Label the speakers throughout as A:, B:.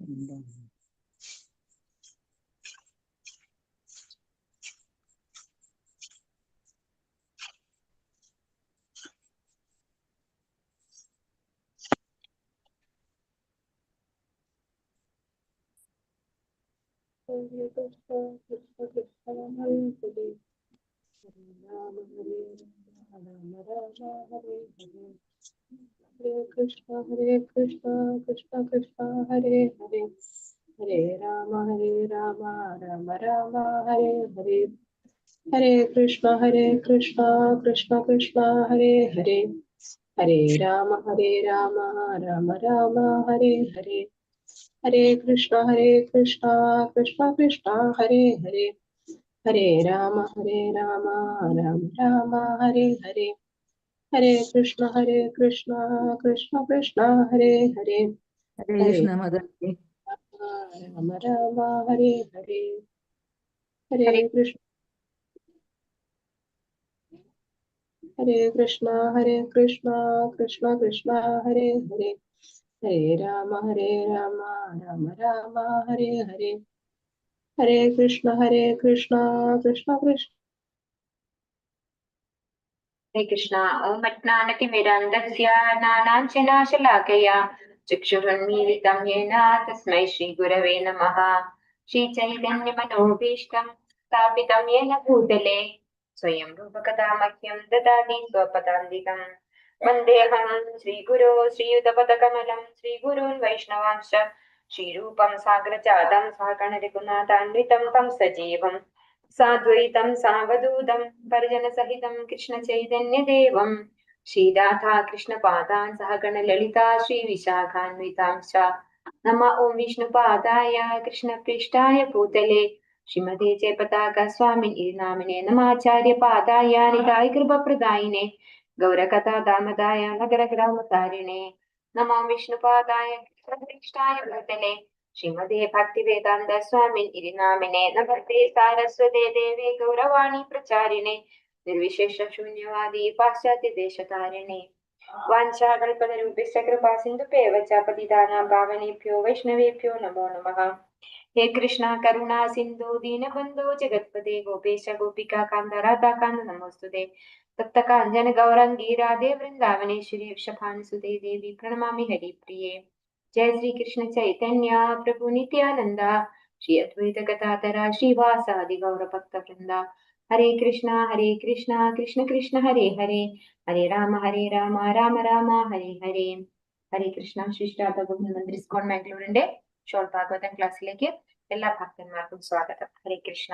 A: Krishna Krishna Krishna Hare Hare Hare Rama Rama Rama Hare Hare Hare Krishna Krishna Krishna Hare Hare Hare Rama Rama Rama Hare Hare Hare Krishna Krishna Krishna Hare Hare Hare Rama Rama Rama Hare Hare Hare Krishna Krishna Krishna Hare Hare
B: Hare Krishna Mother.
A: Rama Rama Hare Hare Hare Krishna Krishna Krishna Krishna Hare Hare Hare Rama Rama Rama Hare Hare Hare Krishna Krishna Krishna
C: Hare Krishna. Om Ajnanatimirandasya Nananjanashalaakaya Chakshurunmilitam Yena Tasmai Shri Gurave Namaha. Shri Chaitanya Manobhishtam Sthapitam Yena Bhutale Swayam Rupakada Mahyam Dadati Swapadandikam Vandeham Shri Guru Shri Yudapatakamelam Shri Gurun Vaishnavansha Shri Rupam Sagrachadam Sakanarikunatandritam Tam Sajivam साद्वैतं सावधूतं परिजनसहितं कृष्णचैतन्यदेवं Shri Radha कृष्णपादान् सहगणललिता श्रीविशाखान्वितांश्च नमः ॐ विष्णुपादाय कृष्णपृष्ठाय भूतले श्रीमते जयपताकस्वामिन् नामिने नमाचार्यपादाय निताय कृपप्रदायिने गौरकथा दामदाय नगरग्रामतारिणे नमो विष्णुपादाय कृष्णपृष्ठाय भूतले श्रीमते भक्तिवेदान्त स्वामिन् नामिने नमस्ते सारस्वते देवे गौरवाणी प्रचारिणे निर्विशेष शून्यवादी पाश्चात्य देशतारिणे वाञ्छाकल्पतरुभ्यश्च कृपा सिन्धुभ्येव च पतितानां पावनेभ्यो वैष्णवेभ्यो नमो नमः। हे कृष्णा करुणा सिन्धु दीनबन्धो जगत्पते गोपेश गोपिका कान्त राधाकान्त नमोस्तुते तप्त काञ्चन गौरङ्गी राधे वृन्दावनेश्वरी वृषभानुसुते देवी प्रणमामि हरिप्रिये। जय श्री कृष्ण चैतन्य प्रभु नित्यानंदा श्री अद्वैत गदाधरा श्रीवासादि गौर भक्त वृंदा हरे कृष्णा कृष्ण कृष्ण हरे हरे हरे राम राम राम हरे हरे ഹരേ കൃഷ്ണ. ശിഷ്ടാർത്ഥ ഗോവിന്ദമന്ത്രി സ്കോൺ മാംഗ്ലൂരിന്റെ ഷോൾ ഭാഗവതം ക്ലാസ്സിലേക്ക് എല്ലാ ഭക്തന്മാർക്കും സ്വാഗതം. ഹരേ കൃഷ്ണ.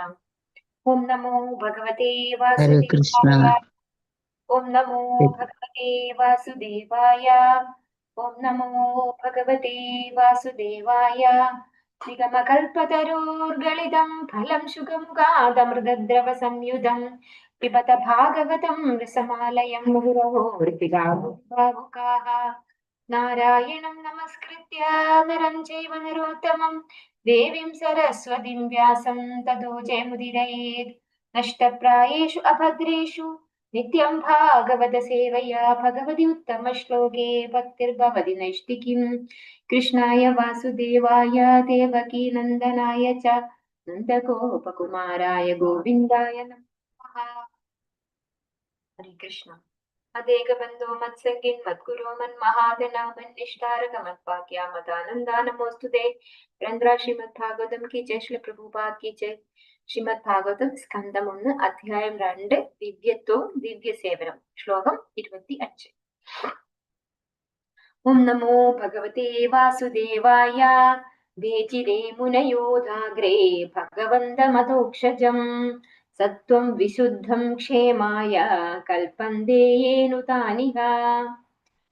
C: ഓം നമോ ഭഗവതേ വാസുദേവായ. ഓം നമോ ഭഗവതേ വാസുദേവായ. ഓം നമോ ഭഗവതേ വാസുദേവായ. നിഗമകൽപതരോർഗളിതം ഫലം ശുഖമുഖാദമൃതദ്രവ സംയുതം പിബത ഭാഗവതം രസമാലയം മുഹുരഹോർപിതാവുകാഃ നാരായണം നമസ്കൃത്യ നരം ചൈവ നരോത്തമം ദേവീം സരസ്വതീം വ്യാസം തതോ ജയമുദിരയേത്. നഷ്ടപ്രായേഷു അഭദ്രേഷു നിത്യം ഭാഗവത സേവയാ ഭഗവതി ഉത്തമ ശ്ലോകേ ഭക്തിർഭവതി നൈഷ്ഠികീം. കൃഷ്ണായ വാസുദേവായ ദേവകീ നന്ദനായ ച നന്ദഗോപകുമാരായ ഗോവിന്ദായ നമഃ. ഹരേ കൃഷ്ണ. അദേകബന്ധോ മത്സംഗിൻ മദ്ഗുരോ മന്മഹാദനാ മന്നിഷ്ഠാരക മത്വാക്യാ മദാനന്ദാ നമോസ്തുതേ. ഗ്രന്ഥ ശ്രീമദ് ഭാഗവതം കി ജയ. ശ്രീ പ്രഭുപാദ് കി ജയ. ശ്രീമദ് ഭാഗവതം സ്കന്ധം 1 അധ്യായം 2 ദിവ്യത്വവും ദിവ്യസേവനം ശ്ലോകം 25. ഓം നമോ ഭഗവതേ വാസുദേവായ. വേചിരേ മുനയോധാഗ്രേ ഭഗവന്തമധോക്ഷജം സത്വം വിശുദ്ധം ക്ഷേമായ കൽപ്പന്തേയേനുതാനിഹ.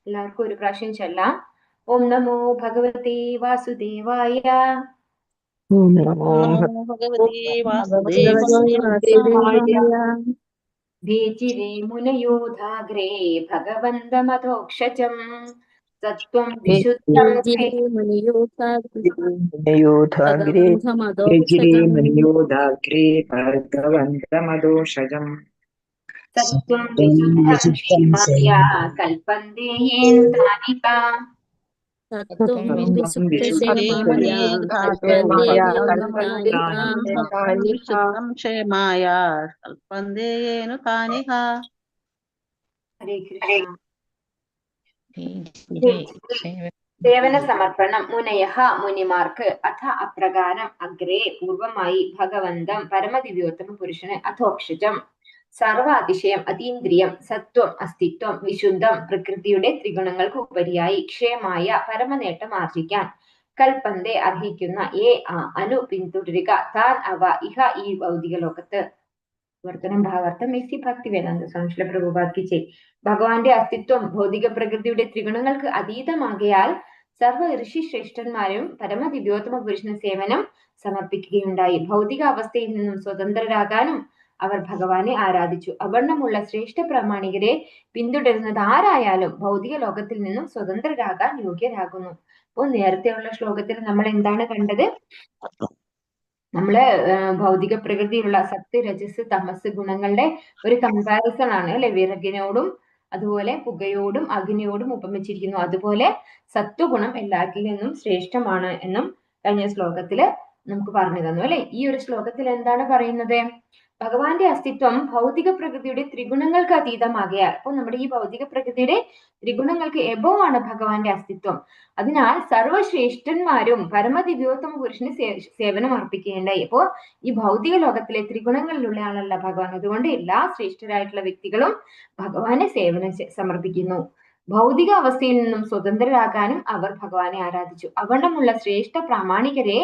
C: എല്ലാവർക്കും ഒരു പ്രാവശ്യം ചൊല്ലാം. ഓം നമോ ഭഗവതേ വാസുദേവായ.
B: ഓം നമോ ഭഗവതേ വാസുദേവായ.
C: വേചിരേ മുനയോധാഗ്രേ ഭഗവന്തമധോക്ഷജം സത്വം വിശുദ്ധം
D: മനിയോധാഗ്രേ ഭഗവന്തമധോക്ഷജം
C: സത്വം വിശുദ്ധം ക്ഷേമായ കൽപ്പന്തേയേനുതാനിഹ.
B: തത്വം
D: തത്വം
B: വിശുദ്ധ ക്ഷേമായ
D: വിശുദ്ധക്ഷേമായ
B: കൽപ്പന്തേന
D: കൽപ്പന്തേന
E: വിശുദ്ധം ക്ഷേമായ കൽപ്പന്തേയേനു താനിഹ.
C: ഹരേ കൃഷ്ണ. സേവന സമർപ്പണം. മുനയഃ മുനിമാർക്ക് അഥ അപ്രകാരം അഗ്രേ പൂർവമായി ഭഗവന്തം പരമദിവ്യോത്തമ പുരുഷന് അഥോക്ഷജം സർവാതിശയം അതീന്ദ്രിയം സത്വം അസ്തിത്വം വിശുദ്ധം പ്രകൃതിയുടെ ത്രിഗുണങ്ങൾക്ക് ഉപരിയായി ക്ഷേമായ പരമനേട്ടം ആർജിക്കാൻ കൽപ്പന്തേ അർഹിക്കുന്ന അനു പിന്തുടരുക താൻ അവ ഇഹ ഈ ഭൗതിക ലോകത്ത്. വർത്തനം ഭാവാർത്ഥം എസ് സി ഭക്തിവേദാന്ത സ്വാമി പ്രഭുപാദ് കി ജയ്. ഭഗവാന്റെ അസ്തിത്വം ഭൗതിക പ്രകൃതിയുടെ ത്രിഗുണങ്ങൾക്ക് അതീതമാകയാൽ സർവ്വ ഋഷി ശ്രേഷ്ഠന്മാരും പരമദിവ്യോത്തമ പുരുഷന് സേവനം സമർപ്പിക്കുകയുണ്ടായി. ഭൗതിക അവസ്ഥയിൽ നിന്നും സ്വതന്ത്രരാകാനും അവർ ഭഗവാനെ ആരാധിച്ചു. അവർണ്ണമുള്ള ശ്രേഷ്ഠ പ്രാമാണികരെ പിന്തുടരുന്നത് ആരായാലും ഭൗതിക ലോകത്തിൽ നിന്നും സ്വതന്ത്രരാകാൻ യോഗ്യരാകുന്നു. അപ്പോൾ നേരത്തെയുള്ള ശ്ലോകത്തിൽ നമ്മൾ എന്താണ് കണ്ടത്? നമ്മള് ഭൗതിക പ്രകൃതിയിലുള്ള സത്ത് രജസ് തമസ് ഗുണങ്ങളുടെ ഒരു കമ്പാരിസൺ ആണ് അല്ലെ. വിറകിനോടും അതുപോലെ പുകയോടും അഗ്നിയോടും ഉപമിച്ചിരിക്കുന്നു. അതുപോലെ സത്വഗുണം എല്ലാത്തിൽ നിന്നും ശ്രേഷ്ഠമാണ് എന്നും കഴിഞ്ഞ ശ്ലോകത്തില് നമുക്ക് പറഞ്ഞു തന്നു അല്ലെ. ഈ ഒരു ശ്ലോകത്തിൽ എന്താണ് പറയുന്നത്? ഭഗവാന്റെ അസ്തിത്വം ഭൗതിക പ്രകൃതിയുടെ ത്രിഗുണങ്ങൾക്ക് അതീതമാകയാൽ, അപ്പോൾ നമ്മുടെ ഈ ഭൗതിക പ്രകൃതിയുടെ ത്രിഗുണങ്ങൾക്ക് എബോവ് ആണ് ഭഗവാന്റെ അസ്തിത്വം. അതിനാൽ സർവ്വശ്രേഷ്ഠന്മാരും പരമദിവ്യോത്തമ പുരുഷന് സേവനം അർപ്പിക്കുകയുണ്ടായി. അപ്പോ ഈ ഭൗതിക ലോകത്തിലെ ത്രിഗുണങ്ങളിലുള്ള ആളല്ല ഭഗവാൻ. അതുകൊണ്ട് എല്ലാ ശ്രേഷ്ഠരായിട്ടുള്ള വ്യക്തികളും ഭഗവാനെ സേവനം സമർപ്പിക്കുന്നു. ഭൗതിക അവസ്ഥയിൽ നിന്നും സ്വതന്ത്രരാകാനും അവർ ഭഗവാനെ ആരാധിച്ചു. അവർണ്ണമുള്ള ശ്രേഷ്ഠ പ്രാമാണികരെ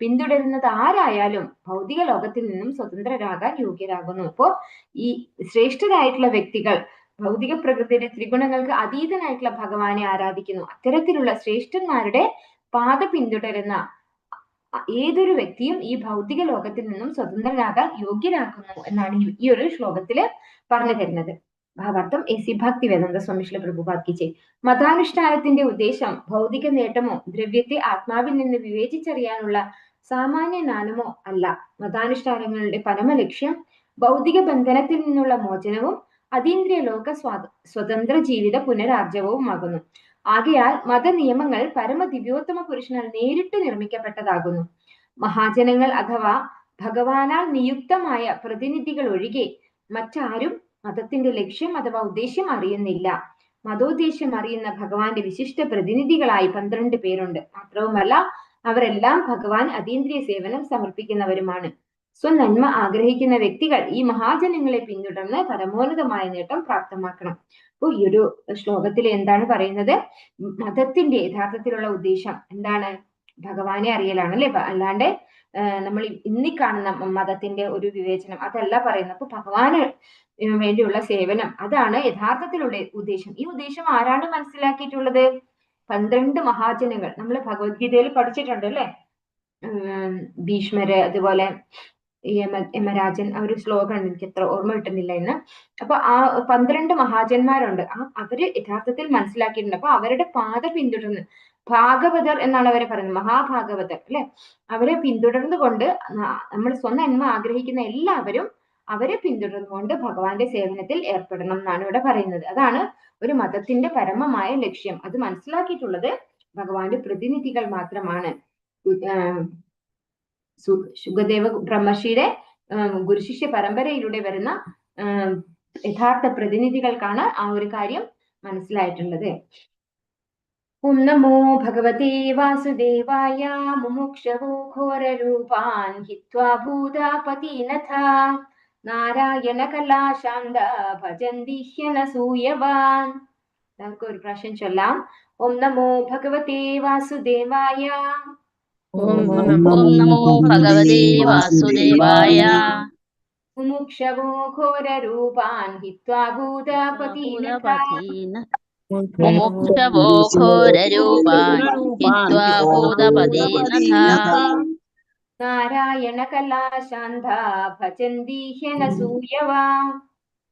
C: പിന്തുടരുന്നത് ആരായാലും ഭൗതിക ലോകത്തിൽ നിന്നും സ്വതന്ത്രരാകാൻ യോഗ്യരാകുന്നു. അപ്പോ ഈ ശ്രേഷ്ഠരായിട്ടുള്ള വ്യക്തികൾ ഭൗതിക പ്രകൃതിയുടെ ത്രിഗുണങ്ങൾക്ക് അതീതനായിട്ടുള്ള ഭഗവാനെ ആരാധിക്കുന്നു. അത്തരത്തിലുള്ള ശ്രേഷ്ഠന്മാരുടെ പാത പിന്തുടരുന്ന ഏതൊരു വ്യക്തിയും ഈ ഭൗതിക ലോകത്തിൽ നിന്നും സ്വതന്ത്രരാകാൻ യോഗ്യരാകുന്നു എന്നാണ് ഈ ഒരു ശ്ലോകത്തില് പറഞ്ഞു തരുന്നത്. ഭാവാർത്ഥം എ സി ഭക്തിവേദാന്ത സ്വാമി ശ്രീ പ്രഭുപാദ് കി ജയ്. മതാനുഷ്ഠാനത്തിന്റെ ഉദ്ദേശം ഭൗതിക നേട്ടമോ ദ്രവ്യത്തെ ആത്മാവിൽ നിന്ന് വിവേചിച്ചറിയാനുള്ള സാമാന്യ ജ്ഞാനമോ അല്ല. മതാനുഷ്ഠാനങ്ങളുടെ പരമലക്ഷ്യം ഭൗതിക ബന്ധനത്തിൽ നിന്നുള്ള മോചനവും അതീന്ദ്രിയ ലോക സ്വതന്ത്ര ജീവിത പുനരാർജവവുമാകുന്നു. ആകയാൽ മതനിയമങ്ങൾ പരമദിവ്യോത്തമ പുരുഷനാൽ നേരിട്ട് നിർമ്മിക്കപ്പെട്ടതാകുന്നു. മഹാജനങ്ങൾ അഥവാ ഭഗവാനാൽ നിയുക്തമായ പ്രതിനിധികൾ ഒഴികെ മറ്റാരും മതത്തിന്റെ ലക്ഷ്യം അഥവാ ഉദ്ദേശ്യം അറിയുന്നില്ല. മതോദ്ദേശ്യം അറിയുന്ന ഭഗവാന്റെ വിശിഷ്ട പ്രതിനിധികളായി 12 പേരുണ്ട്. മാത്രവുമല്ല അവരെല്ലാം ഭഗവാൻ അതീന്ദ്രിയ സേവനം സമർപ്പിക്കുന്നവരുമാണ്. സ്വനന്മ ആഗ്രഹിക്കുന്ന വ്യക്തികൾ ഈ മഹാജനങ്ങളെ പിന്തുടർന്ന് പരമോന്നതമായ നേട്ടം പ്രാപ്തമാക്കണം. അപ്പോൾ ഈ ഒരു ശ്ലോകത്തിൽ എന്താണ് പറയുന്നത്? മതത്തിന്റെ യഥാർത്ഥത്തിലുള്ള ഉദ്ദേശം എന്താണ്? ഭഗവാനെ അറിയലാണ് അല്ലെ. അല്ലാണ്ട് നമ്മൾ ഇന്നി കാണുന്ന മതത്തിന്റെ ഒരു വിവേചനം അതല്ല പറയുന്നത്. അപ്പൊ ഭഗവാന് വേണ്ടിയുള്ള സേവനം അതാണ് യഥാർത്ഥത്തിലുള്ള ഉദ്ദേശം. ഈ ഉദ്ദേശം ആരാണ് മനസ്സിലാക്കിയിട്ടുള്ളത്? 12 മഹാജനങ്ങൾ. നമ്മൾ ഭഗവത്ഗീതയിൽ പഠിച്ചിട്ടുണ്ട് അല്ലെ. ഭീഷ്മര് അതുപോലെ യമരാജൻ ആ ഒരു ശ്ലോകം എനിക്ക് എത്ര ഓർമ്മ കിട്ടുന്നില്ല ഇന്ന്. അപ്പൊ ആ 12 മഹാജന്മാരുണ്ട്. അവര് യഥാർത്ഥത്തിൽ മനസ്സിലാക്കിയിട്ടുണ്ട്. അപ്പൊ അവരുടെ പാത പിന്തുടർന്ന് ഭാഗവതർ എന്നാണ് അവരെ പറയുന്നത്, മഹാഭാഗവതർ അല്ലെ. അവരെ പിന്തുടർന്നുകൊണ്ട് നമ്മൾ സ്വനന്മ ആഗ്രഹിക്കുന്ന എല്ലാവരും അവരെ പിന്തുടർന്നുകൊണ്ട് ഭഗവാന്റെ സേവനത്തിൽ ഏർപ്പെടണം എന്നാണ് ഇവിടെ പറയുന്നത്. അതാണ് ഒരു മതത്തിന്റെ പരമമായ ലക്ഷ്യം. അത് മനസ്സിലാക്കിയിട്ടുള്ളത് ഭഗവാന്റെ പ്രതിനിധികൾ മാത്രമാണ്. ശുഗദേവ ബ്രഹ്മർഷിയുടെ ഗുരുശിഷ്യ പരമ്പരയിലൂടെ വരുന്ന യഥാർത്ഥ പ്രതിനിധികൾക്കാണ് ആ ഒരു കാര്യം മനസ്സിലായിട്ടുള്ളത്. ഓം നമോ ഭഗവതേ വാസുദേവായ. മുമുക്ഷവോ ഘോരരൂപാൻ ഹിത്വാ ഭൂതാപതിനഥ നാരായണ കലാശാന്ത ഭജന്തി ഹ്യനസൂയവാൻ. എല്ലാവർക്കും ഒരു പ്രാവശ്യം ചൊല്ലാം. ഓം നമോ ഭഗവതേ വാസുദേവായ.
B: ഓം നമോ ഭഗവതേ വാസുദേവായ.
C: മുമുക്ഷവോ ഘോരരൂപാൻ ഹിത്വാ ഭൂതാപതിനഥ
B: മുമുക്ഷവോ ഘോരരൂപാൻ ഹിത്വാ ഭൂതപതിനഥ
C: നാരായണ കലാശാന്ത ഭജന്തി ഹ്യനസൂയവാൻ.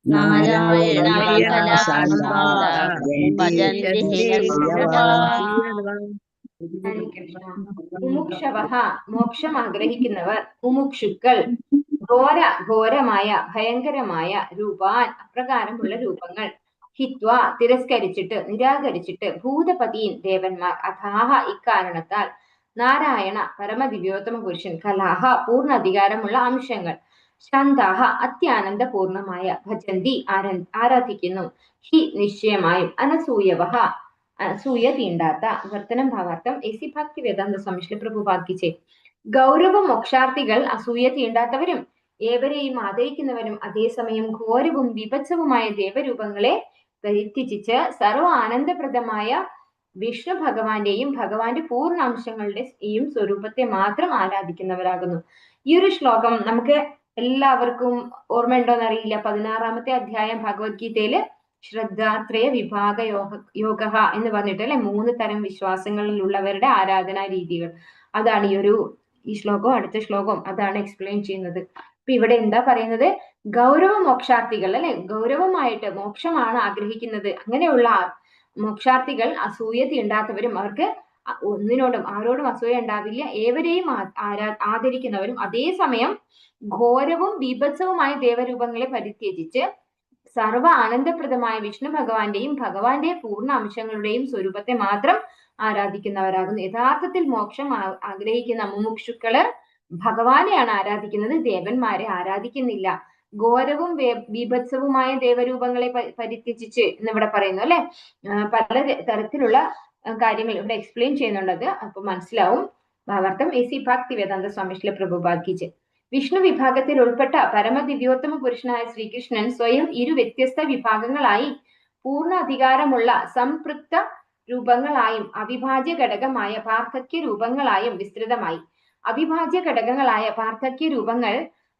B: നാരായണ കലാശാന്ത ഭജന്തി ഹ്യനസൂയവാൻ.
C: മുമുക്ഷവഃ മോക്ഷം ആഗ്രഹിക്കുന്നവർ, മുമുക്ഷുക്കൾ, ഘോരമായ ഭയങ്കരമായ രൂപാൻ അപ്രകാരമുള്ള രൂപങ്ങൾ, ഹിത്വ തിരസ്കരിച്ചിട്ട് നിരാകരിച്ചിട്ട് ഭൂതപതിയും ദേവന്മാർ അഥാഹ ഇക്കാരണത്താൽ നാരായണ പരമദിവ്യോത്തമ പുരുഷൻ കലാഹ പൂർണ്ണ അധികാരമുള്ള അംശങ്ങൾ ശാന്താഹ അത്യാനന്ദപൂർണമായ ഭജന്തി ആരാധിക്കുന്നു ഹി നിശ്ചയമായും അനസൂയവഹ അസൂയ തീണ്ടാത്ത വർത്തനം ഭാവാർത്ഥം എസി ഭക്തി വേദാന്ത സ്വാമി പ്രഭുപാദിച്ചേ ഗൗരവ മോക്ഷാർത്ഥികൾ അസൂയ തീണ്ടാത്തവരും ഏവരെയും ആദരിക്കുന്നവരും അതേസമയം ഘോരവും വിഭത്സവുമായ ദേവരൂപങ്ങളെ പരിത്യജിച്ച് സർവ ആനന്ദപ്രദമായ വിഷ്ണു ഭഗവാന്റെയും ഭഗവാന്റെ പൂർണ്ണാംശങ്ങളുടെയും സ്വരൂപത്തെ മാത്രം ആരാധിക്കുന്നവരാകുന്നു. ഈ ഒരു ശ്ലോകം നമുക്ക് എല്ലാവർക്കും ഓർമ്മയുണ്ടോന്ന് അറിയില്ല. 16ാമത്തെ അധ്യായം ഭഗവത്ഗീതയില് ശ്രദ്ധാത്രയ വിഭാഗ യോഗ എന്ന് പറഞ്ഞിട്ട് അല്ലെ 3 തരം വിശ്വാസങ്ങളിലുള്ളവരുടെ ആരാധനാ രീതികൾ. അതാണ് ഈ ശ്ലോകവും അടുത്ത ശ്ലോകവും അതാണ് എക്സ്പ്ലെയിൻ ചെയ്യുന്നത്. അപ്പൊ ഇവിടെ എന്താ പറയുന്നത്? ഗൗരവ മോക്ഷാർത്ഥികൾ അല്ലെ, ഗൗരവമായിട്ട് മോക്ഷമാണ് ആഗ്രഹിക്കുന്നത്. അങ്ങനെയുള്ള മോക്ഷാർത്ഥികൾ അസൂയ തീണ്ടാത്തവരും അവർക്ക് ഒന്നിനോടും ആരോടും അസൂയ ഉണ്ടാവില്ല, ഏവരെയും ആദരിക്കുന്നവരും അതേസമയം ഘോരവും ബീഭത്സവുമായ ദേവരൂപങ്ങളെ പരിത്യജിച്ച് സർവ ആനന്ദപ്രദമായ വിഷ്ണു ഭഗവാന്റെയും ഭഗവാന്റെ പൂർണ്ണ അംശങ്ങളുടെയും സ്വരൂപത്തെ മാത്രം ആരാധിക്കുന്നവരാകുന്നു. യഥാർത്ഥത്തിൽ മോക്ഷം ആഗ്രഹിക്കുന്ന മുമുക്ഷുക്കള് ഭഗവാനെയാണ് ആരാധിക്കുന്നത്, ദേവന്മാരെ ആരാധിക്കുന്നില്ല. ഘോരവും ബീഭത്സവുമായ ദേവരൂപങ്ങളെ പരിത്യജിച്ച് എന്നിവിടെ പറയുന്നു അല്ലെ. പല തരത്തിലുള്ള കാര്യങ്ങൾ ഇവിടെ എക്സ്പ്ലെയിൻ ചെയ്യുന്നുണ്ടത്, അപ്പൊ മനസ്സിലാവും. ഭാവാർത്ഥം എസി ഭക്തി വേദാന്ത സ്വാമി പ്രഭുപാദിച്ച് വിഷ്ണു വിഭാഗത്തിൽ ഉൾപ്പെട്ട പരമദിവ്യോത്തമ പുരുഷനായ ശ്രീകൃഷ്ണൻ സ്വയം 2 വ്യത്യസ്ത വിഭാഗങ്ങളായി പൂർണ്ണ അധികാരമുള്ള സംപൃക്ത രൂപങ്ങളായും അവിഭാജ്യ ഘടകമായ പാർത്ഥക്യ രൂപങ്ങളായും വിസ്തൃതമായി. അവിഭാജ്യ ഘടകങ്ങളായ പാർത്ഥക്യ രൂപങ്ങൾ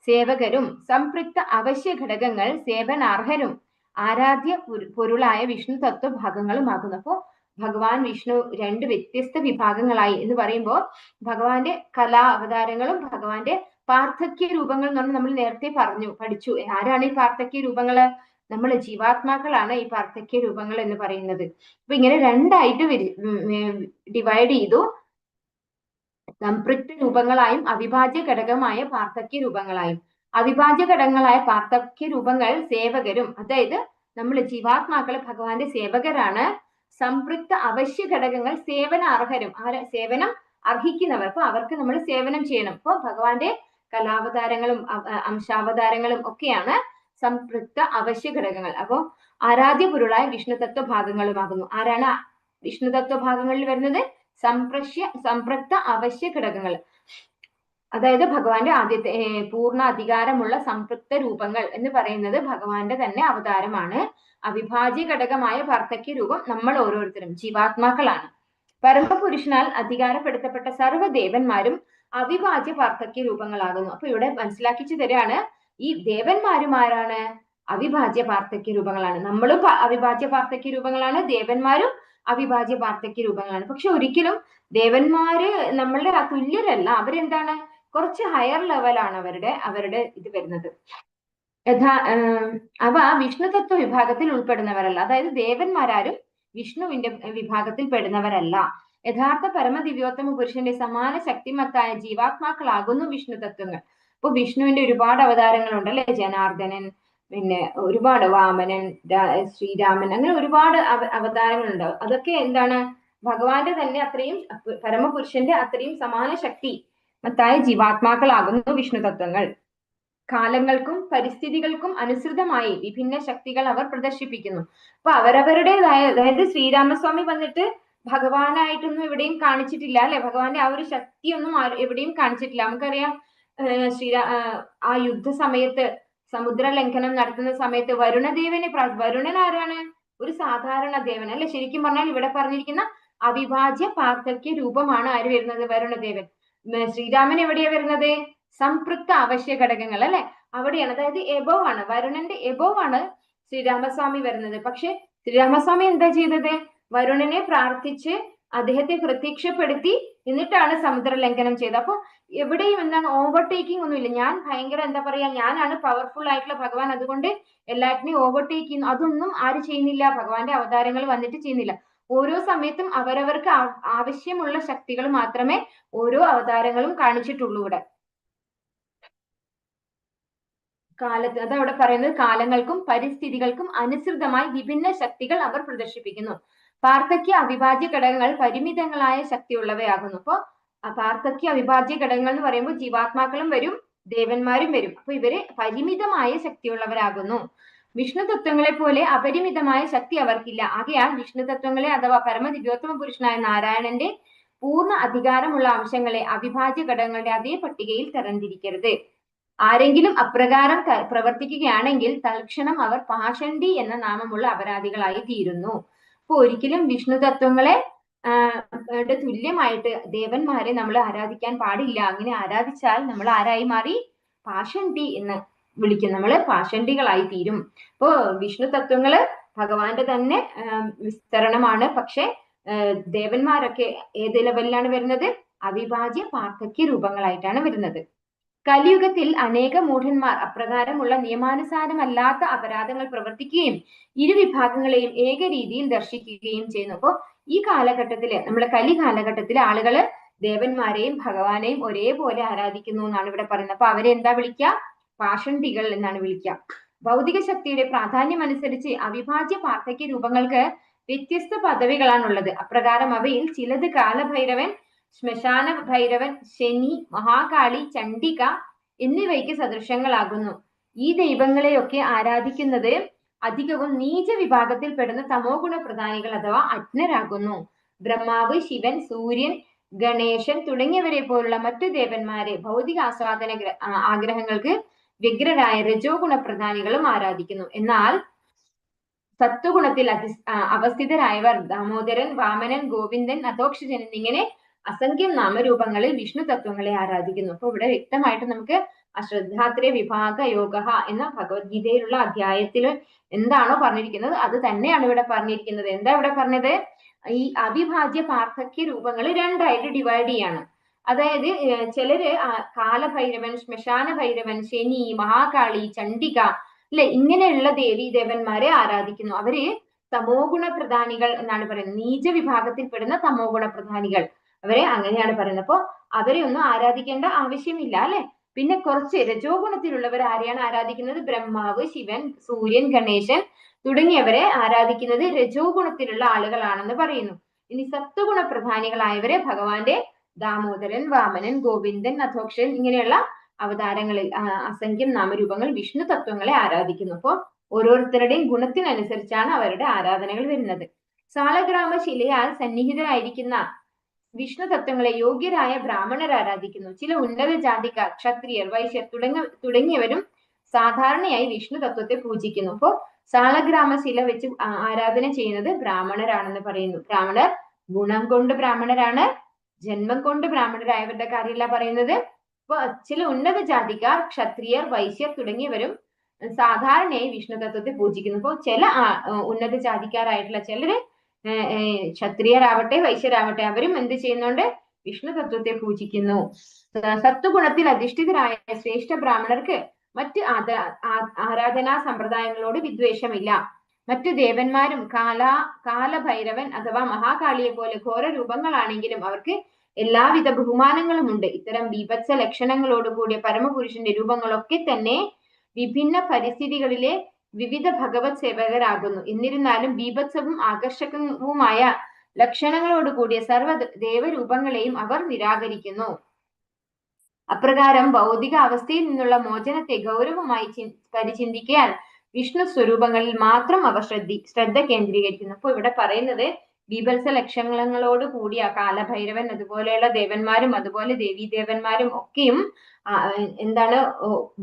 C: സേവകരും സംപൃക്ത അവശ്യ ഘടകങ്ങൾ സേവനാർഹരും ആരാധ്യ പൊരുളായ വിഷ്ണു തത്വഭാഗങ്ങളുമാകുന്നു. അപ്പോ ഭഗവാൻ വിഷ്ണു 2 വ്യത്യസ്ത വിഭാഗങ്ങളായി എന്ന് പറയുമ്പോൾ ഭഗവാന്റെ കലാ അവതാരങ്ങളും ഭഗവാന്റെ പാർത്ഥക്യ രൂപങ്ങൾ എന്ന് പറഞ്ഞാൽ നമ്മൾ നേരത്തെ പഠിച്ചു. ആരാണ് ഈ പാർത്ഥക്യ രൂപങ്ങള്? നമ്മൾ ജീവാത്മാക്കളാണ് ഈ പാർത്ഥക്യ രൂപങ്ങൾ എന്ന് പറയുന്നത്. അപ്പൊ ഇങ്ങനെ 2 ആയിട്ട് ഡിവൈഡ് ചെയ്തു. സംപൃക്ത രൂപങ്ങളായും അവിഭാജ്യ ഘടകമായ പാർത്ഥക്യ രൂപങ്ങളായും. അവിഭാജ്യ ഘടകങ്ങളായ പാർത്ഥക്യ രൂപങ്ങൾ സേവകരും, അതായത് നമ്മൾ ജീവാത്മാക്കള് ഭഗവാന്റെ സേവകരാണ്. സംപൃക്ത അവശ്യ ഘടകങ്ങൾ സേവനാർഹരും, സേവനം അർഹിക്കുന്നവർ, അപ്പൊ അവർക്ക് നമ്മൾ സേവനം ചെയ്യണം. അപ്പൊ ഭഗവാന്റെ കലാവതാരങ്ങളും അംശാവതാരങ്ങളും ഒക്കെയാണ് സംപൃക്ത അവശ്യ ഘടകങ്ങൾ. അപ്പോ ആരാധ്യ പൊരുളായ വിഷ്ണു തത്വ ഭാഗങ്ങളുമാകുന്നു. ആരാണ് വിഷ്ണു തത്വ ഭാഗങ്ങളിൽ വരുന്നത്? സംപൃക്ത അവശ്യ ഘടകങ്ങൾ, അതായത് ഭഗവാന്റെ ആദ്യത്തെ പൂർണ്ണ അധികാരമുള്ള സംപൃക്ത രൂപങ്ങൾ എന്ന് പറയുന്നത് ഭഗവാന്റെ തന്നെ അവതാരമാണ്. അവിഭാജ്യ ഘടകമായ പാർത്ഥക്യ രൂപം നമ്മൾ ഓരോരുത്തരും ജീവാത്മാക്കളാണ്. പരമപുരുഷനാൽ അധികാരപ്പെടുത്തപ്പെട്ട സർവ്വദേവന്മാരും അവിഭാജ്യ പാർത്ഥക്യ രൂപങ്ങളാകുന്നു. അപ്പൊ ഇവിടെ മനസ്സിലാക്കിച്ചു തരാണ്, ഈ ദേവന്മാരുമാരാണ് അവിഭാജ്യ പാർത്ഥക്യ രൂപങ്ങളാണ്. നമ്മളും അവിഭാജ്യ പാർത്ഥക്യ രൂപങ്ങളാണ്, ദേവന്മാരും അവിഭാജ്യ പാർത്ഥക്യ രൂപങ്ങളാണ്. പക്ഷെ ഒരിക്കലും ദേവന്മാര് നമ്മളുടെ തുല്യരല്ല. അവരെന്താണ്? കുറച്ച് ഹയർ ലെവലാണ് അവരുടെ ഇത് വരുന്നത്. അവ വിഷ്ണു തത്വ വിഭാഗത്തിൽ ഉൾപ്പെടുന്നവരല്ല. അതായത് ദേവന്മാരാരും വിഷ്ണുവിന്റെ വിഭാഗത്തിൽ പെടുന്നവരല്ല. യഥാർത്ഥ പരമദിവ്യോത്തമ പുരുഷന്റെ സമാന ശക്തിമത്തായ ജീവാത്മാക്കളാകുന്നു വിഷ്ണു തത്വങ്ങൾ. ഇപ്പൊ വിഷ്ണുവിന്റെ ഒരുപാട് അവതാരങ്ങളുണ്ട് അല്ലെ. ജനാർദ്ദനൻ, പിന്നെ ഒരുപാട് വാമനൻ, ശ്രീരാമൻ, അങ്ങനെ ഒരുപാട് അവതാരങ്ങളുണ്ട്. അതൊക്കെ എന്താണ്? ഭഗവാന്റെ തന്നെ അത്രയും പരമപുരുഷന്റെ അത്രയും സമാന ശക്തി മത്തായ ജീവാത്മാക്കളാകുന്നു വിഷ്ണു തത്വങ്ങൾ. കാലങ്ങൾക്കും പരിസ്ഥിതികൾക്കും അനുസൃതമായി വിഭിന്ന ശക്തികൾ അവർ പ്രദർശിപ്പിക്കുന്നു. അപ്പൊ അവരവരുടേതായ, അതായത് ശ്രീരാമസ്വാമി വന്നിട്ട് ഭഗവാനായിട്ടൊന്നും എവിടെയും കാണിച്ചിട്ടില്ല അല്ലെ. ഭഗവാന്റെ ആ ഒരു ശക്തിയൊന്നും എവിടെയും കാണിച്ചിട്ടില്ല. നമുക്കറിയാം ആ യുദ്ധ സമയത്ത് സമുദ്ര ലംഘനം നടത്തുന്ന സമയത്ത് വരുണദേവനെ വരുണൻ ആരാണ്? ഒരു സാധാരണ ദേവൻ അല്ലെ. ശരിക്കും പറഞ്ഞാൽ ഇവിടെ പറഞ്ഞിരിക്കുന്ന അവിഭാജ്യ പാർത്ഥക്യ രൂപമാണ് ആര് വരുന്നത്? വരുണദേവൻ. ശ്രീരാമൻ എവിടെയാ വരുന്നത്? സംപൃക്ത അവശ്യ ഘടകങ്ങൾ അല്ലെ, അവിടെയാണ്. അതായത് എബോവ് ആണ്, വരുണന്റെ എബോവ് ആണ് ശ്രീരാമസ്വാമി വരുന്നത്. പക്ഷെ ശ്രീരാമസ്വാമി എന്താ ചെയ്തത്? വരുണനെ പ്രാർത്ഥിച്ച് അദ്ദേഹത്തെ പ്രത്യക്ഷപ്പെടുത്തി എന്നിട്ടാണ് സമുദ്ര ലംഘനം ചെയ്തത്. അപ്പൊ എവിടെയും എന്താണ്? ഓവർടേക്കിംഗ് ഒന്നുമില്ല. ഞാൻ ഭയങ്കര എന്താ പറയാ, ഞാനാണ് പവർഫുൾ ആയിട്ടുള്ള ഭഗവാൻ, അതുകൊണ്ട് എല്ലാറ്റിനെയും ഓവർടേക്ക് ചെയ്യുന്നു, അതൊന്നും ആര് ചെയ്യുന്നില്ല? ഭഗവാന്റെ അവതാരങ്ങൾ വന്നിട്ട് ചെയ്യുന്നില്ല. ഓരോ സമയത്തും അവരവർക്ക് ആവശ്യമുള്ള ശക്തികൾ മാത്രമേ ഓരോ അവതാരങ്ങളും കാണിച്ചിട്ടുള്ളൂ ഇവിടെ. കാലത്ത് അതവിടെ പറയുന്നത് കാലങ്ങൾക്കും പരിസ്ഥിതികൾക്കും അനുസൃതമായി വിഭിന്ന ശക്തികൾ അവർ പ്രദർശിപ്പിക്കുന്നു. പാർത്ഥക്യ അവിഭാജ്യ ഘടകങ്ങൾ പരിമിതങ്ങളായ ശക്തിയുള്ളവയാകുന്നു. അപ്പൊ പാർത്ഥക്യ അവിഭാജ്യ ഘടകങ്ങൾ എന്ന് പറയുമ്പോൾ ജീവാത്മാക്കളും വരും, ദേവന്മാരും വരും. അപ്പൊ ഇവര് പരിമിതമായ ശക്തിയുള്ളവരാകുന്നു. വിഷ്ണു തത്വങ്ങളെ പോലെ അപരിമിതമായ ശക്തി അവർക്കില്ല. ആകയാൽ വിഷ്ണു തത്വങ്ങളെ അഥവാ പരമദിവ്യോത്തമ പുരുഷനായ നാരായണന്റെ പൂർണ്ണ അധികാരമുള്ള അംശങ്ങളെ അവിഭാജ്യ ഘടകങ്ങളുടെ അതേ പട്ടികയിൽ തരംതിരിക്കരുത്. ആരെങ്കിലും അപ്രകാരം പ്രവർത്തിക്കുകയാണെങ്കിൽ തൽക്ഷണം അവർ പാഷണ്ഡി എന്ന നാമമുള്ള അപരാധികളായി തീരുന്നു. അപ്പൊ ഒരിക്കലും വിഷ്ണു തത്വങ്ങളെ തുല്യമായിട്ട് ദേവന്മാരെ നമ്മൾ ആരാധിക്കാൻ പാടില്ല. അങ്ങനെ ആരാധിച്ചാൽ നമ്മൾ ആരായി മാറി? പാഷണ്ഡി എന്ന് വിളിക്കും. നമ്മള് പാഷണ്ഡികളായി തീരും. അപ്പോ വിഷ്ണു തത്വങ്ങള് ഭഗവാന്റെ തന്നെ വിസ്തരണമാണ്. പക്ഷെ ദേവന്മാരൊക്കെ ഏത് ലെവലിലാണ് വരുന്നത്? അവിഭാജ്യ പാർത്ഥക്യ രൂപങ്ങളായിട്ടാണ് വരുന്നത്. കലിയുഗത്തിൽ അനേക മൂഢന്മാർ അപ്രകാരമുള്ള നിയമാനുസാരമല്ലാത്ത അപരാധങ്ങൾ പ്രവർത്തിക്കുകയും ഇരുവിഭാഗങ്ങളെയും ഏക രീതിയിൽ ദർശിക്കുകയും ചെയ്യുന്നു. അപ്പോ ഈ കാലഘട്ടത്തില്, നമ്മുടെ കലി കാലഘട്ടത്തിലെ ആളുകള് ദേവന്മാരെയും ഭഗവാനെയും ഒരേപോലെ ആരാധിക്കുന്നു എന്നാണ് ഇവിടെ പറയുന്നത്. അപ്പൊ അവരെ എന്താ വിളിക്കുക? പാഷണ്ഡികൾ എന്നാണ് വിളിക്കുക. ഭൗതിക ശക്തിയുടെ പ്രാധാന്യം അനുസരിച്ച് അവിഭാജ്യ പാർത്ഥക്യ രൂപങ്ങൾക്ക് വ്യത്യസ്ത പദവികളാണുള്ളത്. അപ്രകാരം അവയിൽ ചിലത് കാലഭൈരവൻ, ശ്മശാന ഭൈരവൻ, ശനി, മഹാകാളി, ചണ്ഡിക എന്നിവയ്ക്ക് സദൃശങ്ങളാകുന്നു. ഈ ദൈവങ്ങളെയൊക്കെ ആരാധിക്കുന്നത് അധികവും നീച വിഭാഗത്തിൽ പെടുന്ന തമോ ഗുണ പ്രധാനികൾ അഥവാ അജ്ഞരാകുന്നു. ബ്രഹ്മാവ്, ശിവൻ, സൂര്യൻ, ഗണേശൻ തുടങ്ങിയവരെ പോലുള്ള മറ്റു ദേവന്മാരെ ഭൗതിക ആസ്വാദന ആഗ്രഹങ്ങൾക്ക് വ്യഗ്രരായ രജോ ഗുണ പ്രധാനികളും ആരാധിക്കുന്നു. എന്നാൽ സത്വഗുണത്തിൽ അവസ്ഥിതരായവർ ദാമോദരൻ, വാമനൻ, ഗോവിന്ദൻ, അധോക്ഷജൻ എന്നിങ്ങനെ അസംഖ്യം നാമരൂപങ്ങളിൽ വിഷ്ണു തത്വങ്ങളെ ആരാധിക്കുന്നു. അപ്പൊ ഇവിടെ വ്യക്തമായിട്ട് നമുക്ക് അശ്രദ്ധാത്രയ വിഭാഗ യോഗ എന്ന ഭഗവത്ഗീതയിലുള്ള അധ്യായത്തിൽ എന്താണോ പറഞ്ഞിരിക്കുന്നത് അത് തന്നെയാണ് ഇവിടെ പറഞ്ഞിരിക്കുന്നത്. എന്താ ഇവിടെ പറഞ്ഞത്? ഈ അവിഭാജ്യ പാർത്ഥക്യ രൂപങ്ങൾ രണ്ടായിട്ട് ഡിവൈഡ് ചെയ്യാണ്. അതായത് ചിലര് കാലഭൈരവൻ, ശ്മശാന ഭൈരവൻ, ശനി, മഹാകാളി, ചണ്ഡിക അല്ലെ, ഇങ്ങനെയുള്ള ദേവി ദേവന്മാരെ ആരാധിക്കുന്നു. അവര് തമോ ഗുണ പ്രധാനികൾ എന്നാണ് പറയുന്നത്. നീച വിഭാഗത്തിൽപ്പെടുന്ന തമോ ഗുണ പ്രധാനികൾ, അവരെ അങ്ങനെയാണ് പറയുന്നത്. അപ്പൊ അവരെ ഒന്നും ആരാധിക്കേണ്ട ആവശ്യമില്ല അല്ലെ. പിന്നെ കുറച്ച് രജോ ഗുണത്തിലുള്ളവർ ആരെയാണ് ആരാധിക്കുന്നത്? ബ്രഹ്മാവ്, ശിവൻ, സൂര്യൻ, ഗണേശൻ തുടങ്ങിയവരെ ആരാധിക്കുന്നത് രജോ ഗുണത്തിലുള്ള ആളുകളാണെന്ന് പറയുന്നു. ഇനി സത്വഗുണ പ്രധാനികളായവരെ ഭഗവാന്റെ ദാമോദരൻ, വാമനൻ, ഗോവിന്ദൻ, അധോക്ഷൻ ഇങ്ങനെയുള്ള അവതാരങ്ങളിൽ അസംഖ്യം നാമരൂപങ്ങൾ വിഷ്ണു തത്വങ്ങളെ ആരാധിക്കുന്നു. അപ്പോ ഓരോരുത്തരുടെയും ഗുണത്തിനനുസരിച്ചാണ് അവരുടെ ആരാധനകൾ വരുന്നത്. സാളഗ്രാമ ശിലയാൽ സന്നിഹിതരായിരിക്കുന്ന വിഷ്ണു തത്വങ്ങളെ യോഗ്യരായ ബ്രാഹ്മണർ ആരാധിക്കുന്നു. ചില ഉന്നത ജാതിക്കാർ, ക്ഷത്രിയർ, വൈശ്യർ തുടങ്ങിയവരും സാധാരണയായി വിഷ്ണു തത്വത്തെ പൂജിക്കുന്നു. അപ്പോ സാളഗ്രാമ ശില വെച്ച് ആരാധന ചെയ്യുന്നത് ബ്രാഹ്മണരാണെന്ന് പറയുന്നു. ബ്രാഹ്മണർ ഗുണം കൊണ്ട് ബ്രാഹ്മണരാണ്, ജന്മം കൊണ്ട് ബ്രാഹ്മണരായവരുടെ കാര്യമല്ല പറയുന്നത്. അപ്പൊ ചില ഉന്നത ജാതിക്കാർ, ക്ഷത്രിയർ, വൈശ്യർ തുടങ്ങിയവരും സാധാരണയായി വിഷ്ണു തത്വത്തെ പൂജിക്കുന്നു. അപ്പോൾ ചില ഉന്നത ജാതിക്കാരായിട്ടുള്ള ചിലര് ക്ഷത്രിയരാവട്ടെ വൈശ്യരാവട്ടെ അവരും എന്ത് ചെയ്യുന്നുണ്ട്? വിഷ്ണു തത്വത്തെ പൂജിക്കുന്നു. സത്വഗുണത്തിൽ അധിഷ്ഠിതരായ ശ്രേഷ്ഠ ബ്രാഹ്മണർക്ക് മറ്റ് ആരാധനാ സമ്പ്രദായങ്ങളോട് വിദ്വേഷമില്ല. മറ്റു ദേവന്മാരും കാലഭൈരവൻ അഥവാ മഹാകാളിയെ പോലെ ഘോര രൂപങ്ങളാണെങ്കിലും അവർക്ക് എല്ലാവിധ ബഹുമാനങ്ങളും ഉണ്ട്. ഇത്തരം ബീഭത്സ ലക്ഷണങ്ങളോട് കൂടിയ പരമപുരുഷന്റെ രൂപങ്ങളൊക്കെ തന്നെ വിഭിന്ന പരിസ്ഥിതികളിലെ വിവിധ ഭഗവത് സേവകരാകുന്നു. എന്നിരുന്നാലും ബീഭത്സവും ആകർഷകവുമായ ലക്ഷണങ്ങളോട് കൂടിയ സർവ്വ ദേവരൂപങ്ങളെയും അവർ നിരാകരിക്കുന്നു. അപ്രകാരം ഭൗതിക അവസ്ഥയിൽ നിന്നുള്ള മോചനത്തെ ഗൗരവമായി പരിചിന്തിക്കാൻ വിഷ്ണു സ്വരൂപങ്ങളിൽ മാത്രം അവർ ശ്രദ്ധ കേന്ദ്രീകരിക്കുന്നു. അപ്പൊ ഇവിടെ പറയുന്നത് ബീഭത്സ ലക്ഷണങ്ങളോട് കൂടിയ കാലഭൈരവൻ അതുപോലെയുള്ള ദേവന്മാരും അതുപോലെ ദേവീദേവന്മാരും ഒക്കെയും എന്താണ്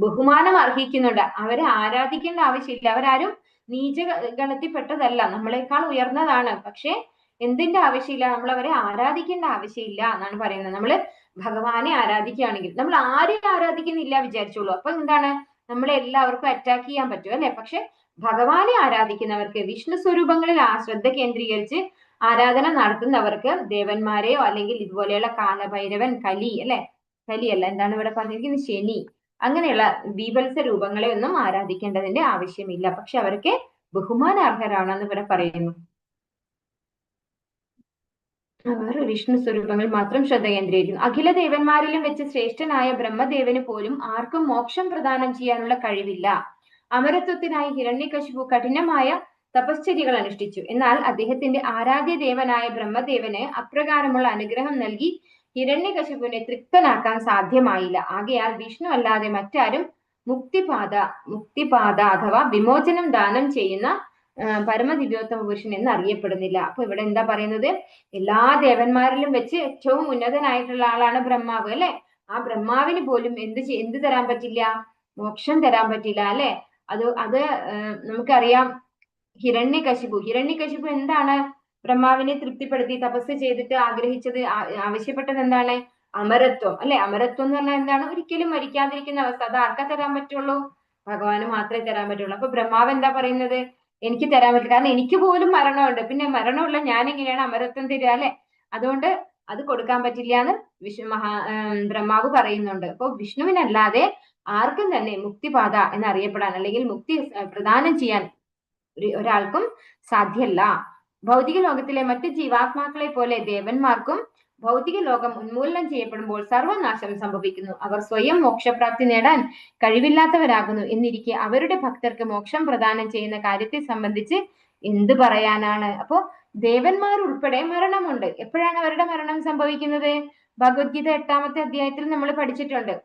C: ബഹുമാനം അർഹിക്കുന്നുണ്ട്. അവരെ ആരാധിക്കേണ്ട ആവശ്യമില്ല. അവരാരും നീച ഗണത്തിൽപ്പെട്ടതല്ല, നമ്മളെക്കാൾ ഉയർന്നതാണ്. പക്ഷെ എന്തിന്റെ ആവശ്യമില്ല? നമ്മൾ അവരെ ആരാധിക്കേണ്ട ആവശ്യമില്ല എന്നാണ് പറയുന്നത്. നമ്മൾ ഭഗവാനെ ആരാധിക്കുകയാണെങ്കിൽ, നമ്മൾ ആരെയും ആരാധിക്കുന്നില്ല വിചാരിച്ചോളൂ, അപ്പൊ എന്താണ് നമ്മളെ എല്ലാവർക്കും അറ്റാക്ക് ചെയ്യാൻ പറ്റും അല്ലെ. പക്ഷെ ഭഗവാനെ ആരാധിക്കുന്നവർക്ക്, വിഷ്ണു സ്വരൂപങ്ങളിൽ ശ്രദ്ധ കേന്ദ്രീകരിച്ച് ആരാധന നടത്തുന്നവർക്ക് ദേവന്മാരെയോ അല്ലെങ്കിൽ ഇതുപോലെയുള്ള കാലഭൈരവൻ, കലിയല്ല എന്താണ് ഇവിടെ പറഞ്ഞിരിക്കുന്നത്, ശനി, അങ്ങനെയുള്ള ബീഭത്സ രൂപങ്ങളെ ഒന്നും ആരാധിക്കേണ്ടതിന്റെ ആവശ്യമില്ല. പക്ഷെ അവർക്ക് ബഹുമാനാർഹരാണെന്ന് ഇവിടെ പറയുന്നു. അവർ വിഷ്ണു സ്വരൂപങ്ങൾ മാത്രം ശ്രദ്ധ കേന്ദ്രീകരിക്കുന്നു. അഖില ദേവന്മാരിലും വെച്ച് ശ്രേഷ്ഠനായ ബ്രഹ്മദേവന് പോലും ആർക്കും മോക്ഷം പ്രദാനം ചെയ്യാനുള്ള കഴിവില്ല. അമരത്വത്തിനായി ഹിരണ്യകശിപു കഠിനമായ തപശ്ചര്യകൾ അനുഷ്ഠിച്ചു. എന്നാൽ അദ്ദേഹത്തിന്റെ ആരാധ്യ ദേവനായ ബ്രഹ്മദേവന് അപ്രകാരമുള്ള അനുഗ്രഹം നൽകി ഹിരണ്യകശിപുവിനെ തൃപ്തനാക്കാൻ സാധ്യമായില്ല. ആകയാൽ വിഷ്ണു അല്ലാതെ മറ്റാരും മുക്തിപാത അഥവാ വിമോചനം ദാനം ചെയ്യുന്ന പരമദിവ്യോത്തമ പുരുഷൻ എന്ന് അറിയപ്പെടുന്നില്ല. അപ്പൊ ഇവിടെ എന്താ പറയുന്നത്? എല്ലാ ദേവന്മാരിലും വെച്ച് ഏറ്റവും ഉന്നതനായിട്ടുള്ള ആളാണ് ബ്രഹ്മാവ്, അല്ലെ? ആ ബ്രഹ്മാവിന് പോലും എന്ത് തരാൻ പറ്റില്ല? മോക്ഷം തരാൻ പറ്റില്ല, അല്ലെ? അത് നമുക്കറിയാം. ഹിരണ്യകശിപു എന്താണ് ബ്രഹ്മാവിനെ തൃപ്തിപ്പെടുത്തി തപസ് ചെയ്തിട്ട് ആഗ്രഹിച്ചത്, ആവശ്യപ്പെട്ടത് എന്താണ്? അമരത്വം, അല്ലെ? അമരത്വം എന്ന് പറഞ്ഞാൽ എന്താണ്? ഒരിക്കലും മരിക്കാതിരിക്കുന്ന അവസ്ഥ. അത് ആർക്കാ തരാൻ പറ്റുള്ളൂ? ഭഗവാന് മാത്രമേ തരാൻ പറ്റുള്ളൂ. അപ്പൊ ബ്രഹ്മാവ് എന്താ പറയുന്നത്? എനിക്ക് തരാൻ പറ്റില്ല, കാരണം എനിക്ക് പോലും മരണമുണ്ട്, പിന്നെ മരണമുള്ള ഞാൻ എങ്ങനെയാണ് അമരത്വം തരിക, അല്ലെ? അതുകൊണ്ട് അത് കൊടുക്കാൻ പറ്റില്ല എന്ന് ബ്രഹ്മാവ് പറയുന്നുണ്ട്. അപ്പൊ വിഷ്ണുവിനല്ലാതെ ആർക്കും തന്നെ മുക്തിപാത എന്നറിയപ്പെടാൻ അല്ലെങ്കിൽ മുക്തി പ്രദാനം ചെയ്യാൻ ഒരാൾക്കും സാധ്യല്ല. ഭൗതിക ലോകത്തിലെ മറ്റ് ജീവാത്മാക്കളെ പോലെ ദേവന്മാർക്കും ഭൗതിക ലോകം ഉന്മൂലനം ചെയ്യപ്പെടുമ്പോൾ സർവനാശം സംഭവിക്കുന്നു. അവർ സ്വയം മോക്ഷപ്രാപ്തി നേടാൻ കഴിവില്ലാത്തവരാകുന്നു. എന്നിരിക്കെ അവരുടെ ഭക്തർക്ക് മോക്ഷം പ്രദാനം ചെയ്യുന്ന കാര്യത്തെ സംബന്ധിച്ച് എന്ത് പറയാനാണ്? അപ്പോ ദേവന്മാർ ഉൾപ്പെടെ മരണമുണ്ട്. എപ്പോഴാണ് അവരുടെ മരണം സംഭവിക്കുന്നത്? ഭഗവത്ഗീത 8ാമത്തെ അധ്യായത്തിൽ നമ്മൾ പഠിച്ചിട്ടുണ്ട്.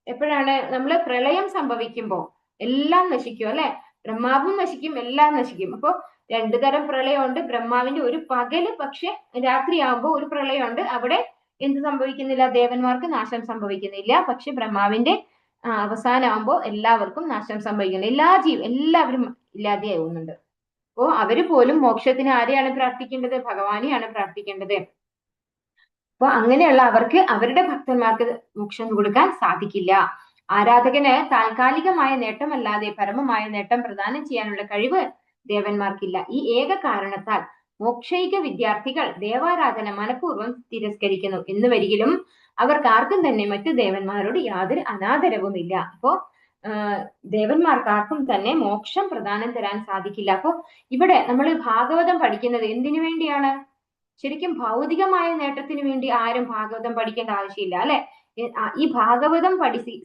C: എപ്പോഴാണ്? നമ്മൾ പ്രളയം സംഭവിക്കുമ്പോ എല്ലാം നശിക്കും, അല്ലെ? ബ്രഹ്മാവും നശിക്കും, എല്ലാം നശിക്കും. അപ്പൊ 2 തരം പ്രളയമുണ്ട്. ബ്രഹ്മാവിന്റെ ഒരു പകല്, പക്ഷെ രാത്രിയാകുമ്പോ ഒരു പ്രളയമുണ്ട്. അവിടെ എന്ത് സംഭവിക്കുന്നില്ല? ദേവന്മാർക്ക് നാശം സംഭവിക്കുന്നില്ല. പക്ഷെ ബ്രഹ്മാവിന്റെ അവസാനമാകുമ്പോ എല്ലാവർക്കും നാശം സംഭവിക്കുന്നു. എല്ലാവരും ഇല്ലാതെയാവുന്നുണ്ട്. അപ്പോ അവര് പോലും മോക്ഷത്തിന് ആരെയാണ് പ്രാർത്ഥിക്കേണ്ടത്? ഭഗവാനെയാണ് പ്രാർത്ഥിക്കേണ്ടത്. അപ്പൊ അങ്ങനെയുള്ള അവർക്ക് അവരുടെ ഭക്തന്മാർക്ക് മോക്ഷം കൊടുക്കാൻ സാധിക്കില്ല. ആരാധകന് താൽക്കാലികമായ നേട്ടമല്ലാതെ പരമമായ നേട്ടം പ്രദാനം ചെയ്യാനുള്ള കഴിവ് ദേവന്മാർക്കില്ല. ഈ ഏക കാരണത്താൽ മോക്ഷൈക വിദ്യാർത്ഥികൾ ദേവാരാധന മനഃപൂർവ്വം തിരസ്കരിക്കുന്നു. എന്ന് വരികിലും അവർക്ക് ആർക്കും തന്നെ മറ്റു ദേവന്മാരോട് യാതൊരു അനാദരവുമില്ല. അപ്പോ ദേവന്മാർക്ക് ആർക്കും തന്നെ മോക്ഷം പ്രദാനം തരാൻ സാധിക്കില്ല. അപ്പോ ഇവിടെ നമ്മൾ ഭാഗവതം പഠിക്കുന്നത് എന്തിനു വേണ്ടിയാണ്? ശരിക്കും ഭൗതികമായ നേട്ടത്തിന് വേണ്ടി ആരും ഭാഗവതം പഠിക്കേണ്ട ആവശ്യമില്ല, അല്ലെ? ഈ ഭാഗവതം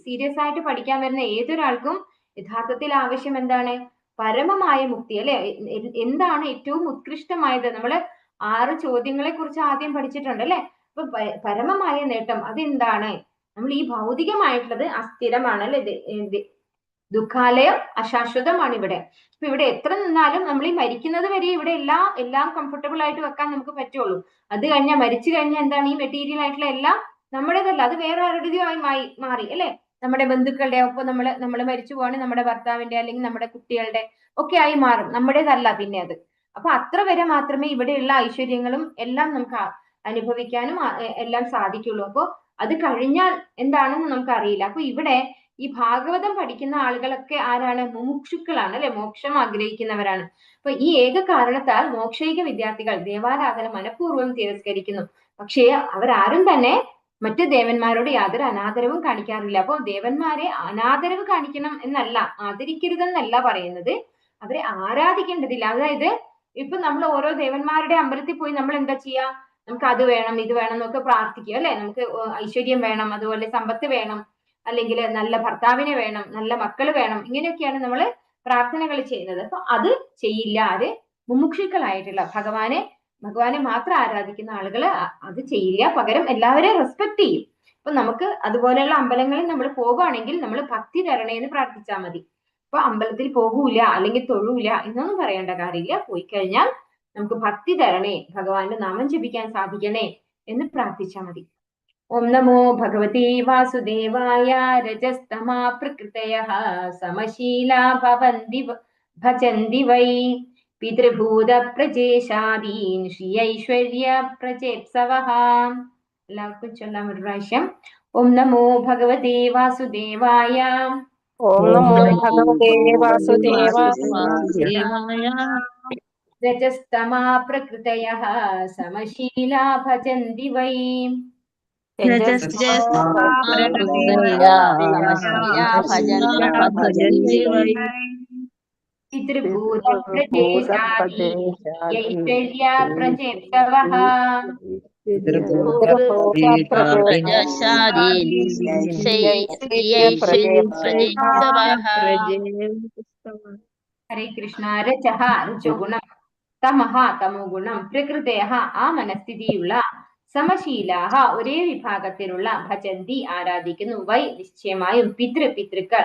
C: സീരിയസ് ആയിട്ട് പഠിക്കാൻ വരുന്ന ഏതൊരാൾക്കും യഥാർത്ഥത്തിൽ ആവശ്യം എന്താണ്? പരമമായ മുക്തി, അല്ലെ? എന്താണ് ഏറ്റവും ഉത്കൃഷ്ടമായത്? നമ്മള് 6 ചോദ്യങ്ങളെ കുറിച്ച് ആദ്യം പഠിച്ചിട്ടുണ്ട്, അല്ലെ? അപ്പൊ പരമമായ നേട്ടം അതെന്താണ്? നമ്മൾ ഈ ഭൗതികമായിട്ടുള്ളത് അസ്ഥിരമാണ്, അല്ലെ? ദുഃഖാലയം അശാശ്വതമാണ് ഇവിടെ. അപ്പൊ ഇവിടെ എത്ര നിന്നാലും നമ്മൾ ഈ മരിക്കുന്നത് വരെ ഇവിടെ എല്ലാം കംഫർട്ടബിൾ ആയിട്ട് വെക്കാൻ നമുക്ക് പറ്റുള്ളൂ. അത് കഴിഞ്ഞാൽ മരിച്ചു കഴിഞ്ഞാൽ എന്താണ്? ഈ മെറ്റീരിയൽ ആയിട്ടുള്ള എല്ലാം നമ്മുടേതല്ല, അത് വേറെ ആരുടേതോ ആയി മാറി, അല്ലെ? നമ്മുടെ ബന്ധുക്കളുടെ ഒപ്പം നമ്മൾ മരിച്ചു പോവാണെങ്കിൽ നമ്മുടെ ഭർത്താവിന്റെ അല്ലെങ്കിൽ നമ്മുടെ കുട്ടികളുടെ ഒക്കെ ആയി മാറും, നമ്മുടേതല്ല പിന്നെ അത്. അപ്പൊ അത്ര വരെ മാത്രമേ ഇവിടെയുള്ള ഐശ്വര്യങ്ങളും എല്ലാം നമുക്ക് അനുഭവിക്കാനും എല്ലാം സാധിക്കുള്ളൂ. അപ്പൊ അത് കഴിഞ്ഞാൽ എന്താണെന്ന് നമുക്ക് അറിയില്ല. അപ്പൊ ഇവിടെ ഈ ഭാഗവതം പഠിക്കുന്ന ആളുകളൊക്കെ ആരാണ്? മുമുക്ഷുക്കളാണ്, അല്ലെ? മോക്ഷം ആഗ്രഹിക്കുന്നവരാണ്. അപ്പൊ ഈ ഏക കാരണത്താൽ മോക്ഷൈക വിദ്യാർത്ഥികൾ ദേവാരാധന മനഃപൂർവ്വം തിരസ്കരിക്കുന്നു. പക്ഷേ അവരാരും തന്നെ മറ്റു ദേവന്മാരോട് യാതൊരു അനാദരവും കാണിക്കാറില്ല. അപ്പൊ ദേവന്മാരെ അനാദരവ് കാണിക്കണം എന്നല്ല, ആദരിക്കരുതെന്നല്ല പറയുന്നത്, അവരെ ആരാധിക്കേണ്ടതില്ല. അതായത് ഇപ്പൊ നമ്മൾ ഓരോ ദേവന്മാരുടെ അമ്പലത്തിൽ പോയി നമ്മൾ എന്താ ചെയ്യാ? നമുക്ക് അത് വേണം ഇത് വേണം എന്നൊക്കെ പ്രാർത്ഥിക്കും, അല്ലെ? നമുക്ക് ഐശ്വര്യം വേണം, അതുപോലെ സമ്പത്ത് വേണം, അല്ലെങ്കിൽ നല്ല ഭർത്താവിനെ വേണം, നല്ല മക്കൾ വേണം, ഇങ്ങനെയൊക്കെയാണ് നമ്മൾ പ്രാർത്ഥനകൾ ചെയ്യുന്നത്. അപ്പൊ അത് ചെയ്യില്ല ആര്? മുമുക്ഷുക്കളായിട്ടുള്ള ഭഗവാനെ മാത്രം ആരാധിക്കുന്ന ആളുകള് അത് ചെയ്യില്ല. പകരം എല്ലാവരെയും റെസ്പെക്ട് ചെയ്യും. അപ്പൊ നമുക്ക് അതുപോലെയുള്ള അമ്പലങ്ങളിൽ നമ്മൾ പോകുകയാണെങ്കിൽ നമ്മൾ ഭക്തി തരണേ എന്ന് പ്രാർത്ഥിച്ചാൽ മതി. അപ്പൊ അമ്പലത്തിൽ പോകൂല അല്ലെങ്കിൽ തൊഴൂല എന്നൊന്നും പറയേണ്ട കാര്യമില്ല. പോയി കഴിഞ്ഞാൽ നമുക്ക് ഭക്തി തരണേ, ഭഗവാന്റെ നാമം ജപിക്കാൻ സാധിക്കണേ എന്ന് പ്രാർത്ഥിച്ചാൽ മതി. ഓം നമോ ഭഗവതി വാസുദേവായ. രജസ്തമാ പ്രകൃതയഃ സമശീലാ ഭജന്തി വൈ പിതൃഭൂത പ്രജേശാദീൻ ശ്രീഐശ്വര്യ പ്രജേപ്സവഃ. എല്ലാവർക്കും ചൊല്ലാം ഒരു പ്രാവശ്യം. ഓം നമോ ഭഗവതി വാസുദേവായ.
D: ഓം നമോ ഭഗവതേ വാസുദേവായ.
C: രജസ്തമാ പ്രകൃതയഃ സമശീലാ ഭജന്തി വൈ. പിതൃഭൂതപ്രദേശാദി ഐശ്വര്യ പ്രജേപ്സവഃ.
B: പ്രജാശാദീൻ
C: ഹരേ കൃഷ്ണ. രജഃ രജോഗുണം, തമഃ തമോഗുണം, പ്രകൃതയഃ ആ മനസ്ഥിതിയുള്ള, സമശീലാഹ ഒരേ വിഭാഗത്തിലുള്ള, ഭജന്തി ആരാധിക്കുന്നു, വൈ നിശ്ചയമായും, പിതൃക്കൾ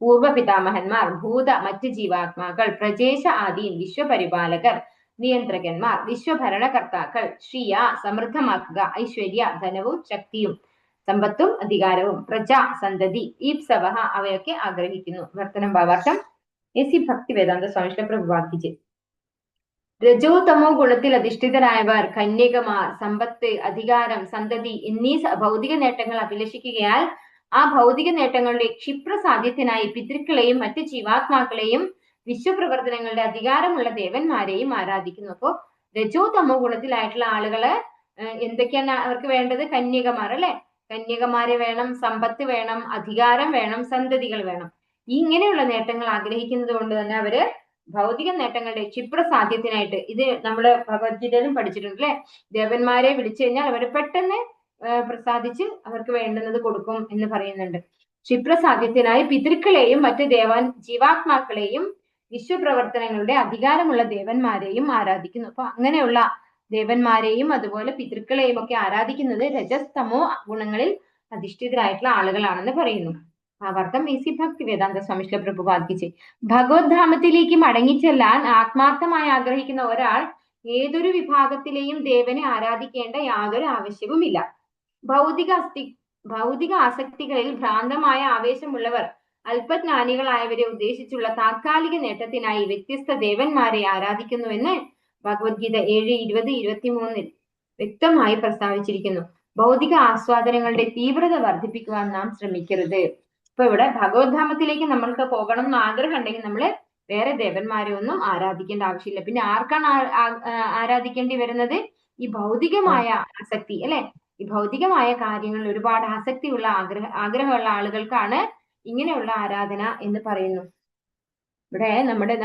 C: പൂർവപിതാമഹന്മാർ, ഭൂത മറ്റ് ജീവാത്മാക്കൾ, പ്രജേശ ആദീൻ വിശ്വപരിപാലകർ, നിയന്ത്രകന്മാർ, വിശ്വഭരണകർത്താക്കൾ, ശ്രീയ സമൃദ്ധമാക്കുക, ഐശ്വര്യ ധനവും ശക്തിയും സമ്പത്തും അധികാരവും, പ്രജ സന്തതി, ഈപ്സവഹ അവയൊക്കെ ആഗ്രഹിക്കുന്നു. വർത്തനം ഭാവാർത്ഥം. എസി ഭക്തി വേദാന്ത സ്വാമി പ്രഭുവാക്കിച്ച്. രജോ തമോ ഗുണത്തിൽ അധിഷ്ഠിതരായവർ, കന്യകമാർ, സമ്പത്ത്, അധികാരം, സന്തതി എന്നീ ഭൗതിക നേട്ടങ്ങൾ അഭിലഷിക്കുകയാൽ ആ ഭൗതിക നേട്ടങ്ങളുടെ ക്ഷിപ്രസാധ്യത്തിനായി പിതൃക്കളെയും മറ്റ് ജീവാത്മാക്കളെയും വിശ്വപ്രവർത്തനങ്ങളുടെ അധികാരമുള്ള ദേവന്മാരെയും ആരാധിക്കുന്നു. അപ്പോ രജോ തമോ ഗുണത്തിലായിട്ടുള്ള ആളുകള് എന്തൊക്കെയാണ് അവർക്ക് വേണ്ടത്? കന്യകമാർ അല്ലെ, കന്യകമാരെ വേണം, സമ്പത്ത് വേണം, അധികാരം വേണം, സന്തതികൾ വേണം. ഇങ്ങനെയുള്ള നേട്ടങ്ങൾ ആഗ്രഹിക്കുന്നത് കൊണ്ട് തന്നെ അവര് ഭൗതിക നേട്ടങ്ങളുടെ ക്ഷിപ്രസാധ്യത്തിനായിട്ട്, ഇത് നമ്മള് ഭഗവത്ഗീതയിലും പഠിച്ചിട്ടുണ്ട് അല്ലെ, ദേവന്മാരെ വിളിച്ചു കഴിഞ്ഞാൽ അവർ പെട്ടെന്ന് പ്രസാദിച്ച് അവർക്ക് വേണ്ടുന്നത് കൊടുക്കും എന്ന് പറയുന്നുണ്ട്. ക്ഷിപ്രസാധ്യത്തിനായി പിതൃക്കളെയും മറ്റ് ജീവാത്മാക്കളെയും വിശ്വപ്രവർത്തനങ്ങളുടെ അധികാരമുള്ള ദേവന്മാരെയും ആരാധിക്കുന്നു. അപ്പൊ അങ്ങനെയുള്ള ദേവന്മാരെയും അതുപോലെ പിതൃക്കളെയും ഒക്കെ ആരാധിക്കുന്നത് രജസ്തമോ ഗുണങ്ങളിൽ അധിഷ്ഠിതരായിട്ടുള്ള ആളുകളാണെന്ന് പറയുന്നു. ഭാവാർത്ഥം. എസി ഭക്തി വേദാന്ത സ്വാമി പ്രഭുപാദിച്ച്. ഭഗവത്ധാമത്തിലേക്ക് മടങ്ങിച്ചെല്ലാൻ ആത്മാർത്ഥമായി ആഗ്രഹിക്കുന്ന ഒരാൾ ഏതൊരു വിഭാഗത്തിലെയും ദേവനെ ആരാധിക്കേണ്ട യാതൊരു ആവശ്യവുമില്ല. ഭൗതിക ആസക്തികളിൽ ഭ്രാന്തമായ ആവേശമുള്ളവർ അല്പജ്ഞാനികളായവരെ ഉദ്ദേശിച്ചുള്ള താൽക്കാലിക നേട്ടത്തിനായി വ്യത്യസ്ത ദേവന്മാരെ ആരാധിക്കുന്നുവെന്ന് ഭഗവത്ഗീത 7:20-23 വ്യക്തമായി പ്രസ്താവിച്ചിരിക്കുന്നു. ഭൗതിക ആസ്വാദനങ്ങളുടെ തീവ്രത വർദ്ധിപ്പിക്കുവാൻ നാം ശ്രമിക്കരുത്. ഇപ്പൊ ഇവിടെ ഭഗവത്ധാമത്തിലേക്ക് നമ്മൾക്ക് പോകണം എന്ന് ആഗ്രഹം ഉണ്ടെങ്കിൽ നമ്മള് വേറെ ദേവന്മാരെ ഒന്നും ആരാധിക്കേണ്ട ആവശ്യമില്ല. പിന്നെ ആർക്കാണ് ആരാധിക്കേണ്ടി വരുന്നത്? ഈ ഭൗതികമായ ആസക്തി അല്ലെ, ഈ ഭൗതികമായ കാര്യങ്ങളിൽ ഒരുപാട് ആസക്തിയുള്ള ആഗ്രഹമുള്ള ആളുകൾക്കാണ് ഇങ്ങനെയുള്ള ആരാധന എന്ന് പറയുന്നു. ഇവിടെ നമ്മുടെ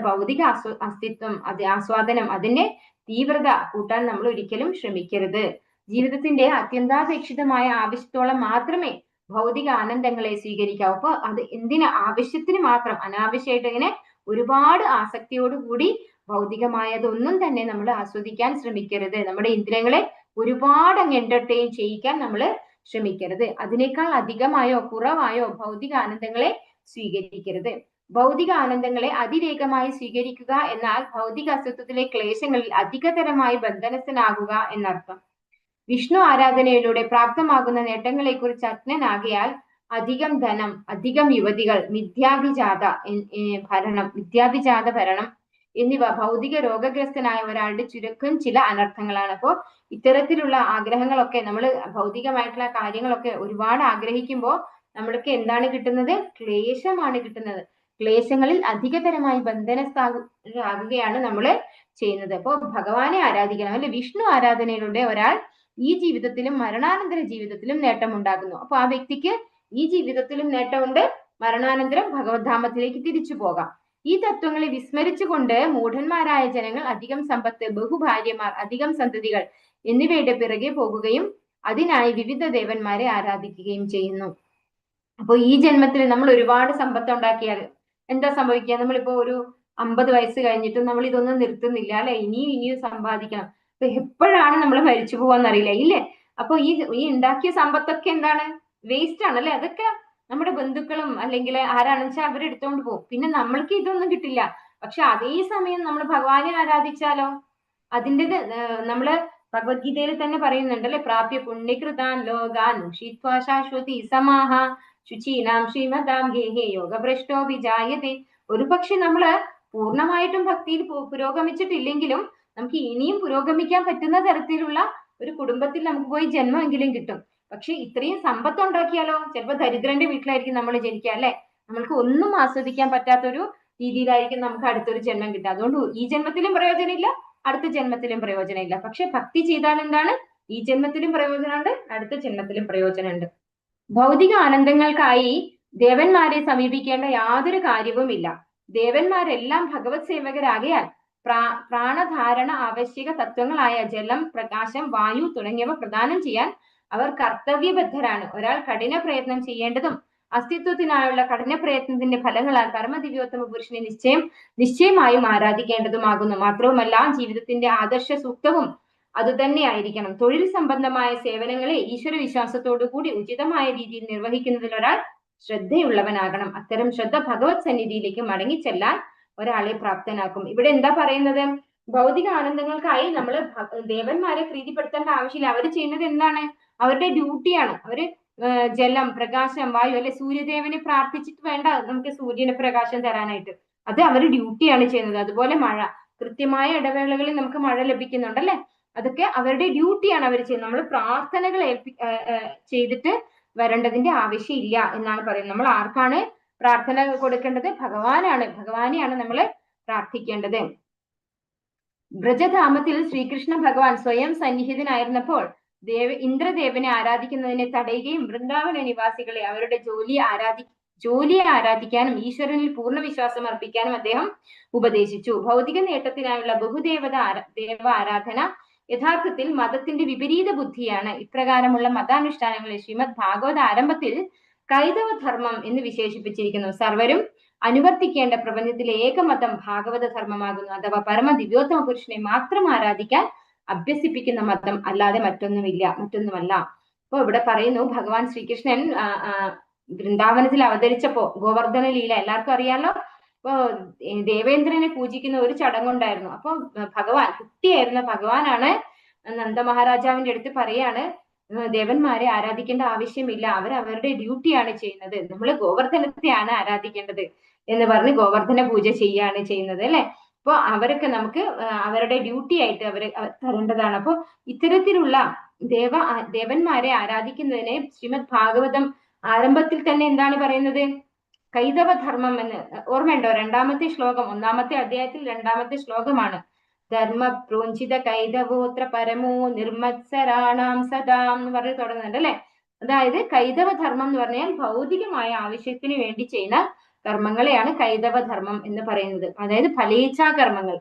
C: ഭൗതിക അസ്തിത്വം, ആസ്വാദനം, അതിന്റെ തീവ്രത കൂട്ടാൻ നമ്മൾ ഒരിക്കലും ശ്രമിക്കരുത്. ജീവിതത്തിന്റെ അത്യന്താപേക്ഷിതമായ ആവശ്യത്തോളം മാത്രമേ ഭൗതിക ആനന്ദങ്ങളെ സ്വീകരിക്കാവൂ. അപ്പൊ അത് എന്തിന്? ആവശ്യത്തിന് മാത്രം, അനാവശ്യമായിട്ട് ഇങ്ങനെ ഒരുപാട് ആസക്തിയോടുകൂടി ഭൗതികമായതൊന്നും തന്നെ നമ്മൾ ആസ്വദിക്കാൻ ശ്രമിക്കരുത്. നമ്മുടെ ഇന്ദ്രിയങ്ങളെ ഒരുപാട് അങ്ങ് എന്റർടൈൻ ചെയ്യിക്കാൻ നമ്മൾ ശ്രമിക്കരുത്. അതിനേക്കാൾ അധികമായോ കുറവായോ ഭൗതിക ആനന്ദങ്ങളെ സ്വീകരിക്കരുത്. ഭൗതിക ആനന്ദങ്ങളെ അതിവേഗമായി സ്വീകരിക്കുക എന്നാൽ ഭൗതിക അസ്തിത്വത്തിലെ ക്ലേശങ്ങളിൽ അധികതരമായി ബന്ധനസ്ഥനാകുക എന്നർത്ഥം. വിഷ്ണു ആരാധനയിലൂടെ പ്രാപ്തമാകുന്ന നേട്ടങ്ങളെ കുറിച്ച് അജ്ഞനാകിയാൽ അധികം ധനം, അധികം യുവതികൾ, മിഥ്യാഭിജാത ഭരണം എന്നിവ ഭൗതിക രോഗഗ്രസ്തനായ ഒരാളുടെ ചുരുക്കം ചില അനർത്ഥങ്ങളാണ്. അപ്പോ ഇത്തരത്തിലുള്ള ആഗ്രഹങ്ങളൊക്കെ, നമ്മൾ ഭൗതികമായിട്ടുള്ള കാര്യങ്ങളൊക്കെ ഒരുപാട് ആഗ്രഹിക്കുമ്പോൾ നമ്മൾക്ക് എന്താണ് കിട്ടുന്നത്? ക്ലേശമാണ് കിട്ടുന്നത്. ക്ലേശങ്ങളിൽ അധികതരമായി ബന്ധനസ്ഥാകുകയാണ് നമ്മൾ ചെയ്യുന്നത്. അപ്പോൾ ഭഗവാനെ ആരാധിക്കണം അല്ലെ, വിഷ്ണു ആരാധനയിലൂടെ ഒരാൾ ഈ ജീവിതത്തിലും മരണാനന്തര ജീവിതത്തിലും നേട്ടമുണ്ടാകുന്നു. അപ്പൊ ആ വ്യക്തിക്ക് ഈ ജീവിതത്തിലും നേട്ടമുണ്ട്, മരണാനന്തരം ഭഗവത്ധാമത്തിലേക്ക് തിരിച്ചു പോകാം. ഈ തത്വങ്ങളെ വിസ്മരിച്ചുകൊണ്ട് മൂഢന്മാരായ ജനങ്ങൾ അധികം സമ്പത്ത്, ബഹുഭാര്യമാർ, അധികം സന്തതികൾ എന്നിവയുടെ പിറകെ പോകുകയും അതിനായി വിവിധ ദേവന്മാരെ ആരാധിക്കുകയും ചെയ്യുന്നു. അപ്പൊ ഈ ജന്മത്തിൽ നമ്മൾ ഒരുപാട് സമ്പത്ത് ഉണ്ടാക്കിയാൽ എന്താ സംഭവിക്കുക? നമ്മളിപ്പോ ഒരു 50 വയസ്സ് കഴിഞ്ഞിട്ടും നമ്മൾ ഇതൊന്നും നിർത്തുന്നില്ല അല്ലെ, ഇനിയും സമ്പാദിക്കണം. അപ്പൊ എപ്പോഴാണ് നമ്മൾ മരിച്ചു പോവാന്നറിയില്ല ഇല്ലേ? അപ്പൊ ഈ ഉണ്ടാക്കിയ സമ്പത്തൊക്കെ എന്താണ്? വേസ്റ്റ് ആണ് അല്ലെ. അതൊക്കെ നമ്മുടെ ബന്ധുക്കളും അല്ലെങ്കിൽ ആരാണെന്ന് വെച്ചാൽ അവരെടുത്തോണ്ട് പോകും. പിന്നെ നമ്മൾക്ക് ഇതൊന്നും കിട്ടില്ല. പക്ഷെ അതേ സമയം നമ്മൾ ഭഗവാനെ ആരാധിച്ചാലോ, അതിൻ്റെ നമ്മള് ഭഗവത്ഗീതയിൽ തന്നെ പറയുന്നുണ്ട് അല്ലെ, പ്രാപ്യ പുണ്യകൃതാൻ ലോകാൻ ഷിത്വാ ശാശ്വതി സമാഹ ശുചീനാം ശ്രീമതാം ഗേഹേ യോഗഭ്രഷ്ടോ വിജായതേ. ഒരു പക്ഷെ നമ്മള് പൂർണ്ണമായിട്ടും ഭക്തിയിൽ പുരോഗമിച്ചിട്ടില്ലെങ്കിലും നമുക്ക് ഇനിയും പുരോഗമിക്കാൻ പറ്റുന്ന തരത്തിലുള്ള ഒരു കുടുംബത്തിൽ നമുക്ക് പോയി ജന്മമെങ്കിലും കിട്ടും. പക്ഷെ ഇത്രയും സമ്പത്ത് ഉണ്ടാക്കിയാലോ, ചിലപ്പോൾ ദരിദ്രന്റെ വീട്ടിലായിരിക്കും നമ്മൾ ജനിക്കുക അല്ലെ, നമ്മൾക്ക് ഒന്നും ആസ്വദിക്കാൻ പറ്റാത്തൊരു രീതിയിലായിരിക്കും നമുക്ക് അടുത്തൊരു ജന്മം കിട്ടുക. അതുകൊണ്ട് ഈ ജന്മത്തിലും പ്രയോജനമില്ല, അടുത്ത ജന്മത്തിലും പ്രയോജനമില്ല. പക്ഷെ ഭക്തി ചെയ്താൽ എന്താണ്? ഈ ജന്മത്തിലും പ്രയോജനമുണ്ട്, അടുത്ത ജന്മത്തിലും പ്രയോജനമുണ്ട്. ഭൗതിക ആനന്ദങ്ങൾക്കായി ദേവന്മാരെ സമീപിക്കേണ്ട യാതൊരു കാര്യവുമില്ല. ദേവന്മാരെല്ലാം ഭഗവത് സേവകരാകയാൽ പ്രാണധാരണ ആവശ്യക തത്വങ്ങളായ ജലം, പ്രകാശം, വായു തുടങ്ങിയവ പ്രദാനം ചെയ്യാൻ അവർ കർത്തവ്യബദ്ധരാണ്. ഒരാൾ കഠിന പ്രയത്നം ചെയ്യേണ്ടതും അസ്തിത്വത്തിനായുള്ള കഠിന പ്രയത്നത്തിന്റെ ഫലങ്ങളാൽ പരമദിവ്യോത്തമ പുരുഷനെ നിശ്ചയമായും ആരാധിക്കേണ്ടതുമാകുന്നു. മാത്രവുമല്ല ജീവിതത്തിന്റെ ആദർശ സൂക്തവും അതുതന്നെയായിരിക്കണം. തൊഴിൽ സംബന്ധമായ സേവനങ്ങളെ ഈശ്വര വിശ്വാസത്തോടുകൂടി ഉചിതമായ രീതിയിൽ നിർവഹിക്കുന്നതിൽ ഒരാൾ ശ്രദ്ധയുള്ളവനാകണം. അത്തരം ശ്രദ്ധ ഭഗവത് സന്നിധിയിലേക്ക് മടങ്ങിച്ചെല്ലാൻ ഒരാളെ പ്രാപ്തനാക്കും. ഇവിടെ എന്താ പറയുന്നത്? ഭൗതിക ആനന്ദങ്ങൾക്കായി നമ്മൾ ദേവന്മാരെ പ്രീതിപ്പെടുത്തേണ്ട ആവശ്യമില്ല. അവർ ചെയ്യുന്നത് എന്താണ്? അവരുടെ ഡ്യൂട്ടിയാണ്. അവര് ജലം, പ്രകാശം, വായു അല്ലെ സൂര്യദേവനെ പ്രാർത്ഥിച്ചിട്ട് വേണ്ട നമുക്ക് സൂര്യന് പ്രകാശം തരാനായിട്ട്. അത് അവർ ഡ്യൂട്ടിയാണ് ചെയ്യുന്നത്. അതുപോലെ മഴ, കൃത്യമായ ഇടവേളകളിൽ നമുക്ക് മഴ ലഭിക്കുന്നുണ്ടല്ലേ? അതൊക്കെ അവരുടെ ഡ്യൂട്ടിയാണ് അവർ ചെയ്യുന്നത്. നമ്മൾ പ്രാർത്ഥനകൾ ചെയ്തിട്ട് വരേണ്ടതിന്റെ ആവശ്യമില്ല എന്നാണ് പറയുന്നത്. നമ്മൾ ആർക്കാണ് പ്രാർത്ഥന കൊടുക്കേണ്ടത്? ഭഗവാനെയാണ് നമ്മൾ പ്രാർത്ഥിക്കേണ്ടത്. ബ്രജധാമത്തിൽ ശ്രീകൃഷ്ണ ഭഗവാൻ സ്വയം സന്നിഹിതനായിരുന്നപ്പോൾ ഇന്ദ്രദേവനെ ആരാധിക്കുന്നതിനെ തടയുകയും വൃന്ദാവന നിവാസികളെ അവരുടെ ജോലിയെ ആരാധിക്കാനും ഈശ്വരനിൽ പൂർണ്ണ വിശ്വാസം അർപ്പിക്കാനും അദ്ദേഹം ഉപദേശിച്ചു. ഭൗതിക നേട്ടത്തിനായുള്ള ബഹുദേവ ആരാധന യഥാർത്ഥത്തിൽ മതത്തിന്റെ വിപരീത ബുദ്ധിയാണ്. ഇപ്രകാരമുള്ള മതാനുഷ്ഠാനങ്ങളെ ശ്രീമദ് ഭാഗവത ആരംഭത്തിൽ കൈതവ ധർമ്മം എന്ന് വിശേഷിപ്പിച്ചിരിക്കുന്നു. സർവരും അനുവർത്തിക്കേണ്ട പ്രപഞ്ചത്തിലെ ഏകമതം ഭാഗവത ധർമ്മമാകുന്നു. അഥവാ പരമ ദിവ്യോത്തമ പുരുഷനെ മാത്രം ആരാധിക്കാൻ അഭ്യസിപ്പിക്കുന്ന മതം അല്ലാതെ മറ്റൊന്നുമല്ല. അപ്പൊ ഇവിടെ പറയുന്നു ഭഗവാൻ ശ്രീകൃഷ്ണൻ വൃന്ദാവനത്തിൽ അവതരിച്ചപ്പോ ഗോവർദ്ധന ലീല എല്ലാവർക്കും അറിയാലോ. അപ്പൊ ദേവേന്ദ്രനെ പൂജിക്കുന്ന ഒരു ചടങ്ങുണ്ടായിരുന്നു. അപ്പൊ കുട്ടിയായിരുന്ന ഭഗവാനാണ് നന്ദ മഹാരാജാവിന്റെ അടുത്ത് പറയാണ്, ദേവന്മാരെ ആരാധിക്കേണ്ട ആവശ്യമില്ല, അവരുടെ ഡ്യൂട്ടിയാണ് ചെയ്യുന്നത്, നമ്മൾ ഗോവർദ്ധനത്തെയാണ് ആരാധിക്കേണ്ടത് എന്ന് പറഞ്ഞ് ഗോവർദ്ധന പൂജ ചെയ്യാണ് ചെയ്യുന്നത് അല്ലെ. അപ്പൊ അവരൊക്കെ നമുക്ക് അവരുടെ ഡ്യൂട്ടി ആയിട്ട് അവരെ തരേണ്ടതാണ്. അപ്പൊ ഇത്തരത്തിലുള്ള ദേവന്മാരെ ആരാധിക്കുന്നതിനെ ശ്രീമദ് ഭാഗവതം ആരംഭത്തിൽ തന്നെ എന്താണ് പറയുന്നത്? കൈതവ ധർമ്മം എന്ന് ഓർമ്മയുണ്ടോ? രണ്ടാമത്തെ ശ്ലോകം, 1-ാമത്തെ അധ്യായത്തിൽ 2-ാമത്തെ ശ്ലോകമാണ്. ധർമ്മ പ്രോഞ്ചിത കൈതവോത്ര പരമോ നിർമ്മത്സരാണാം സദാം എന്ന് പറഞ്ഞ് തുടങ്ങുന്നുണ്ട് അല്ലെ. അതായത് കൈതവ ധർമ്മം എന്ന് പറഞ്ഞാൽ ഭൗതികമായ ആവശ്യത്തിന് വേണ്ടി ചെയ്യുന്ന കർമ്മങ്ങളെയാണ് കൈതവ ധർമ്മം എന്ന് പറയുന്നത്. അതായത് ഫലേച്ഛാ കർമ്മങ്ങൾ.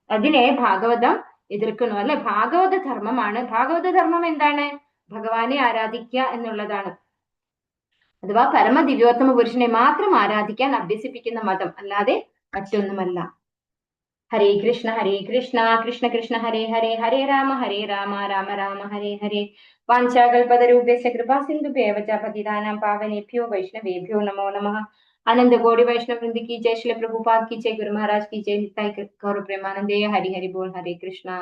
C: അതിനെ ഭാഗവതം എതിർക്കുന്നു അല്ലെ. ഭാഗവത ധർമ്മമാണ്. ഭാഗവത ധർമ്മം എന്താണ്? ഭഗവാനെ ആരാധിക്കുക എന്നുള്ളതാണ്. അഥവാ പരമ ദിവ്യോത്തമ പുരുഷനെ മാത്രം ആരാധിക്കാൻ അഭ്യസിപ്പിക്കുന്ന മതം, അല്ലാതെ മറ്റൊന്നുമല്ല. ഹരേ കൃഷ്ണ കൃഷ്ണ കൃഷ്ണ ഹരേ ഹരേ, ഹരേ രാമ രാമ രാമ ഹരേ ഹരേ. വാഞ്ചാകൽപതരൂപ്യസ്യ കൃപാ സിന്ധുഭ്യവ ച പതിതാനാം പാവനേഭ്യോ വൈഷ്ണവേഭ്യോ നമോ നമഃ. आनंद कोटि वैष्णव वृंद की जय, श्री प्रभुपाद की जय, गुरु महाराज की जय, निताई गौर प्रेमानंदे। हरि हरि बोल। हरे कृष्णा।